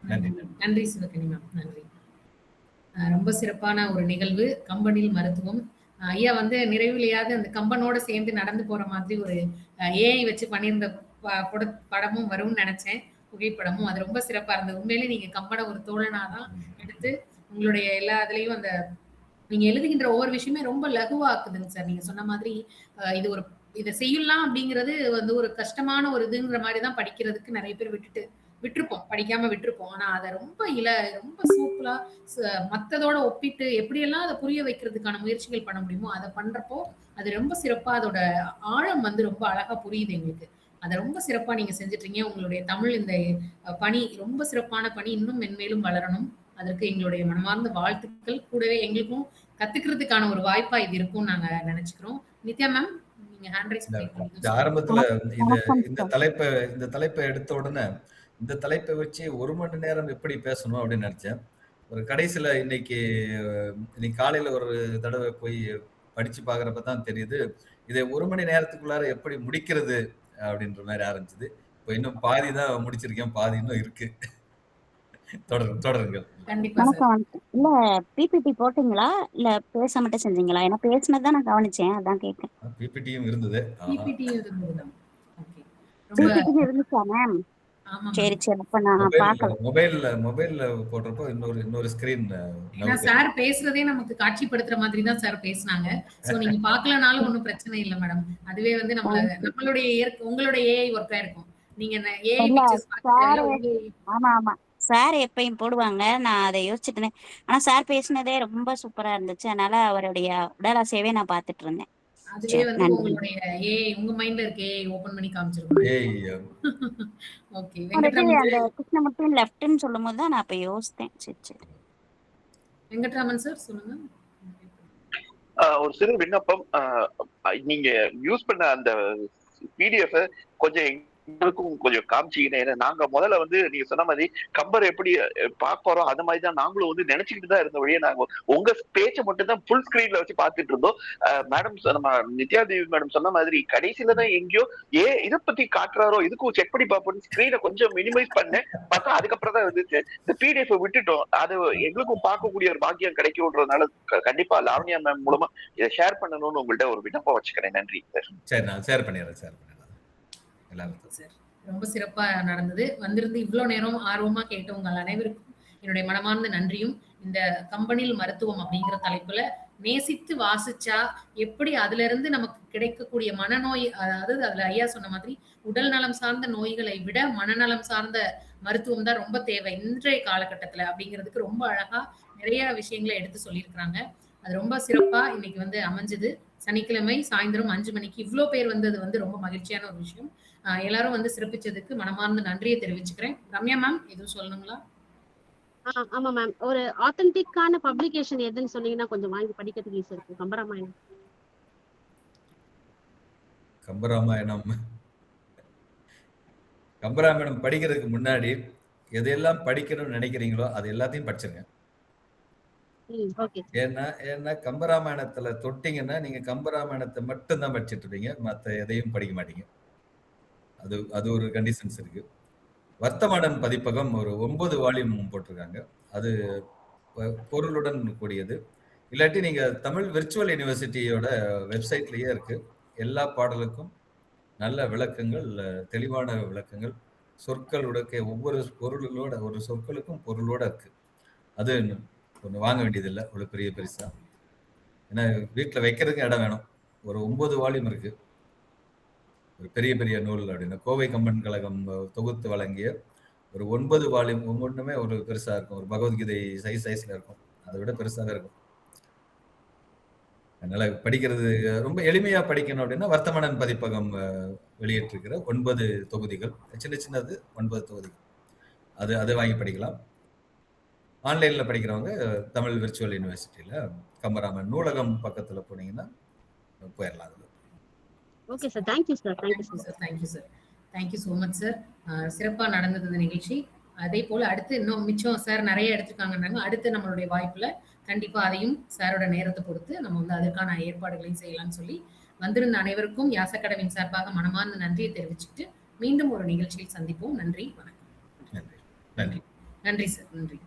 நன்றி நன்றி சிவகனி மேம். நன்றி. ரொம்ப சிறப்பான ஒரு நிகழ்வு. கம்பனில் மருத்துவம். ஐயா வந்து நிறைவுலையாவது அந்த கம்பனோட சேர்ந்து நடந்து போற மாதிரி ஒரு ஏஐ வச்சு பண்ணியிருந்த படமும் வரும்னு நினைச்சேன். புகைப்படமும் அது ரொம்ப சிறப்பா இருந்தது. உண்மையிலேயே நீங்க கம்பன ஒரு தோழனா தான் எடுத்து உங்களுடைய எல்லா இதுலயும் அந்த நீங்க எழுதுகின்ற ஒவ்வொரு விஷயமே ரொம்ப லகுவா ஆக்குதுங்க சார். நீங்க சொன்ன மாதிரி இது ஒரு இத செய்யலாம் அப்படிங்கிறது வந்து ஒரு கஷ்டமான ஒரு இதுங்கிற மாரி தான் படிக்கிறதுக்கு நெறைய பேர் விட்டுருப்போம். படிக்காம விட்டுருப்போம். ஆனா அத ரொம்ப சூப்பரா மத்ததோட ஒப்பிட்டு எப்படியெல்லாம் அத புரிய வைக்கிறதுக்கான முயற்சிகள் பண்ண முடியுமோ, அத பண்றப்போ, அது ரொம்ப சிறப்பா அதோட ஆழம் வந்து ரொம்ப அழகா புரியுது எங்களுக்கு. அத ரொம்ப சிறப்பா நீங்க செஞ்சுட்டீங்க. உங்களுடைய தமிழ் இந்த பணி ரொம்ப சிறப்பான பணி. இன்னும் மென்மேலும் வளரணும். அதற்கு எங்களுடைய மனமார்ந்த வாழ்த்துக்கள். கூடவே எங்களுக்கும் கத்துக்கிறதுக்கான ஒரு வாய்ப்பா இது இருக்கும்னு நாங்க நெனச்சுக்கிறோம். நித்யா மேம், நீங்க ஹேண்ட் ரைஸ் பண்ணிருக்கீங்க. இந்த ஆரம்பத்துல வணக்கம் இந்த சார். தலைப்பை எடுத்த உடனே இந்த தலைப்பை வச்சு 1 மணி நேரம் எப்படி பேசணும் அப்படின்னு நினைச்சேன். ஒரு கடைசியில இன்னைக்கு காலையில ஒரு தடவை போய் படிச்சு பார்க்குறப்ப தான் தெரியுது. இதை 1 மணி நேரத்துக்குள்ளார எப்படி முடிக்கிறது அப்படின்ற மாதிரி ஆரம்பிச்சது. இப்போ இன்னும் பாதி தான் முடிச்சிருக்கேன். பாதி இன்னும் இருக்கு. தொடருங்கள். கண்டிப்பா சார். வணக்கம். இல்ல பிபிடி போட்டீங்களா? இல்ல பேச மட்டும் செஞ்சீங்களா? ஏன்னா பேசினது தான் நான் கவனிச்சேன். அதான் கேட்டேன். பிபிடியும் இருந்தது. பிபிடியும் இருந்தது. ஓகே. ரொம்ப பிபிடி இருந்துச்சா மேம்? ஆமா சரி மேம். சரி. அப்ப நான் பார்க்கல. மொபைல்ல போடுறப்போ இன்னொரு ஸ்கிரீன் ஏன்னா சார் பேசுறதே நமக்கு காட்சிப்படுத்துற மாதிரி தான் சார் பேசுனாங்க. சோ நீங்க பார்க்கலனாலும் ஒண்ணும் பிரச்சனை இல்ல மேடம். அதுவே வந்து உங்களுடைய ஏஐ ஒர்க்கா இருக்கும். நீங்க ஏஐ இல்ல பிக்சர்ஸ் சார். பார்க்கறதுல ஆமா ஆமா. சார் எப்பயும் போடுவாங்க. நான் அதை யோசிச்சுட்டேன். ஆனா சார் பேசினதே ரொம்ப சூப்பரா இருந்துச்சு. அதனால அவருடைய உடல் அசைவே நான் பார்த்துட்டு இருந்தேன். அதுவே சரி வந்து நன்றி. உங்களுடைய ஏஐ உங்க மைண்ட்ல இருக்க ஏஐ ஓபன் பண்ணி காமிச்சிருக்கும். ஓகே. ஆல்ரெடி வெங்கட்ராமன் அந்த சார். கிருஷ்ணமூர்த்தி லெஃப்ட்னு சொல்லும்போது தான் நான் அப்ப யோசித்தேன். சரி சரி. வெங்கட்ராமன் சார் சொல்லுங்க. ஒரு சிறு விண்ணப்பம். நீங்க யூஸ் பண்ண அந்த பிடிஎஃப் கொஞ்சம் எங்களுக்கும் கொஞ்சம் காமிச்சீங்கன்னா, ஏன்னா நாங்க முதல்ல வந்து நீங்க சொன்ன மாதிரி கம்பர் எப்படி பார்ப்போம் அது மாதிரி தான் நாங்களும் வந்து நினைச்சுக்கிட்டு தான் இருந்த வழியே நாங்க உங்க பேச்சை மட்டும் தான் ஃபுல் ஸ்கிரீன்ல வச்சு பார்த்துட்டு இருந்தோம். மேடம் நம்ம நித்யா தேவி மேடம் சொன்ன மாதிரி கடைசியில தான் எங்கேயோ இதை பத்தி காட்டுறாரோ இதுக்கும் செக் பண்ணி பார்ப்போம் ஸ்கிரீனை கொஞ்சம் மினிமைஸ் பண்ணேன். பார்த்தா அதுக்கப்புறம் தான் வந்துச்சு இந்த பிடிஎஃப் விட்டுட்டோம். அது எங்களுக்கும் பார்க்கக்கூடிய ஒரு பாக்கியம் கிடைக்கும்ன்றதுனால கண்டிப்பா லாவண்யா மேம் மூலமா இதை ஷேர் பண்ணணும்னு உங்கள்ட்ட ஒரு விண்ணப்பம் வச்சுக்கிறேன். நன்றி சார். சரி, நான் ஷேர் பண்ணிடுறேன். சார் ரொம்ப சிறப்பா நடந்தது. வந்திருந்து இவ்வளவு நேரம் ஆர்வமா கேட்ட உங்கள் அனைவருக்கும் என்னுடைய மனமார்ந்த நன்றியும். இந்த கம்பெனியில் மருத்துவம் அப்படிங்கிற தலைப்புல நேசித்து வாசிச்சா எப்படி அதுல இருந்து நமக்கு கிடைக்கக்கூடிய மனநோய், அதாவது அதுல ஐயா சொன்ன மாதிரி உடல் நலம் சார்ந்த நோய்களை விட மனநலம் சார்ந்த மருத்துவம் தான் ரொம்ப தேவை இன்றைய காலகட்டத்துல அப்படிங்கிறதுக்கு ரொம்ப அழகா நிறைய விஷயங்களை எடுத்து சொல்லியிருக்கிறாங்க. அது ரொம்ப சிறப்பா இன்னைக்கு வந்து அமைஞ்சது. சனிக்கிழமை சாயந்தரம் 5 மணிக்கு இவ்ளோ பேர் வந்தது வந்து ரொம்ப மகிழ்ச்சியான ஒரு விஷயம். எல்லாரும் வந்து சிறப்பிச்சதுக்கு மனமார்ந்த நன்றியை தெரிவிச்சுக்கிறேன். ரம்யா மேம் எதுவும் சொல்லணுங்களா? ஆமா மேம். ஒரு ஆத்தென்டிக்கான பப்ளிகேஷன் எதுன்னு சொன்னீங்கன்னா கொஞ்சம் வாங்கி படிக்கிறதுக்கு ஈஸியா இருக்கும். கம்பராமாயணம் படிக்கிறதுக்கு முன்னாடி எதையெல்லாம் படிக்கணும்னு நினைக்கிறீங்களோ அது எல்லாத்தையும் படிச்சிருங்க. ஏன்னா கம்பராமாயணத்துல தொட்டிங்கன்னா நீங்க கம்பராமாயணத்தை மட்டும் தான் படிச்சுட்டு இருப்பீங்க. மத்த எதையும் படிக்க மாட்டீங்க. அது ஒரு கண்டிஷன்ஸ் இருக்கு. வர்த்தமானன் பதிப்பகம் ஒரு 9 வால்யூம் போட்டிருக்காங்க. அது பொருளுடன் கூடியது. இல்லாட்டி நீங்க தமிழ் விர்ச்சுவல் யூனிவர்சிட்டியோட வெப்சைட்லயே இருக்கு. எல்லா பாடலுக்கும் நல்ல விளக்கங்கள், தெளிவான விளக்கங்கள், சொற்களோட ஒவ்வொரு பொருளோட ஒரு சொற்களுக்கும் பொருளோட இருக்கு. அது ஒன்று வாங்க வேண்டியதில்லை அவ்வளோ பெருசா. ஏன்னா வீட்டில் வைக்கிறதுக்கு இடம் வேணும். ஒரு 9 வால்யூம் இருக்கு. ஒரு பெரிய நூல் அப்படின்னா கோவை கம்பன் கழகம் தொகுத்து வழங்கிய ஒரு 9 வால்யூம். ஒவ்வொன்றுமே ஒரு பெருசா இருக்கும். ஒரு பகவத்கீதை சைஸ்ல இருக்கும். அதை விட பெருசாக இருக்கும். அதனால படிக்கிறது ரொம்ப எளிமையா படிக்கணும் அப்படின்னா வர்த்தமானன் பதிப்பகம் வெளியிட்டிருக்கிற 9 தொகுதிகள், சின்னது 9 தொகுதிகள், அதை வாங்கி படிக்கலாம். ஆன்லைன்ல படிக்கிறவங்க தமிழ் விர்ச்சுவல் யூனிவர்சிட்டியில கம்பராமன் நூலகம் பக்கத்துல போனீங்கன்னா போயிடலாம். அதுல okay sir. Thank you sir. Thank you so much sir. சிறப்பா நடந்தது இந்த நிகழ்ச்சி. அதே போல அடுத்து இன்னும் மிச்சம் சார் நிறைய எடுத்துருக்காங்கன்னாங்க. அடுத்து நம்மளுடைய வாய்ப்புல கண்டிப்பா அதையும் சாரோட நேரத்தை பொறுத்து நம்ம வந்து அதற்கான ஏற்பாடுகளையும் செய்யலாம்னு சொல்லி வந்திருந்த அனைவருக்கும் யாசக்கடவின் சார்பாக மனமார்ந்த நன்றியை தெரிவிச்சுட்டு மீண்டும் ஒரு நிகழ்ச்சியில் சந்திப்போம். நன்றி, வணக்கம். நன்றி நன்றி சார். நன்றி.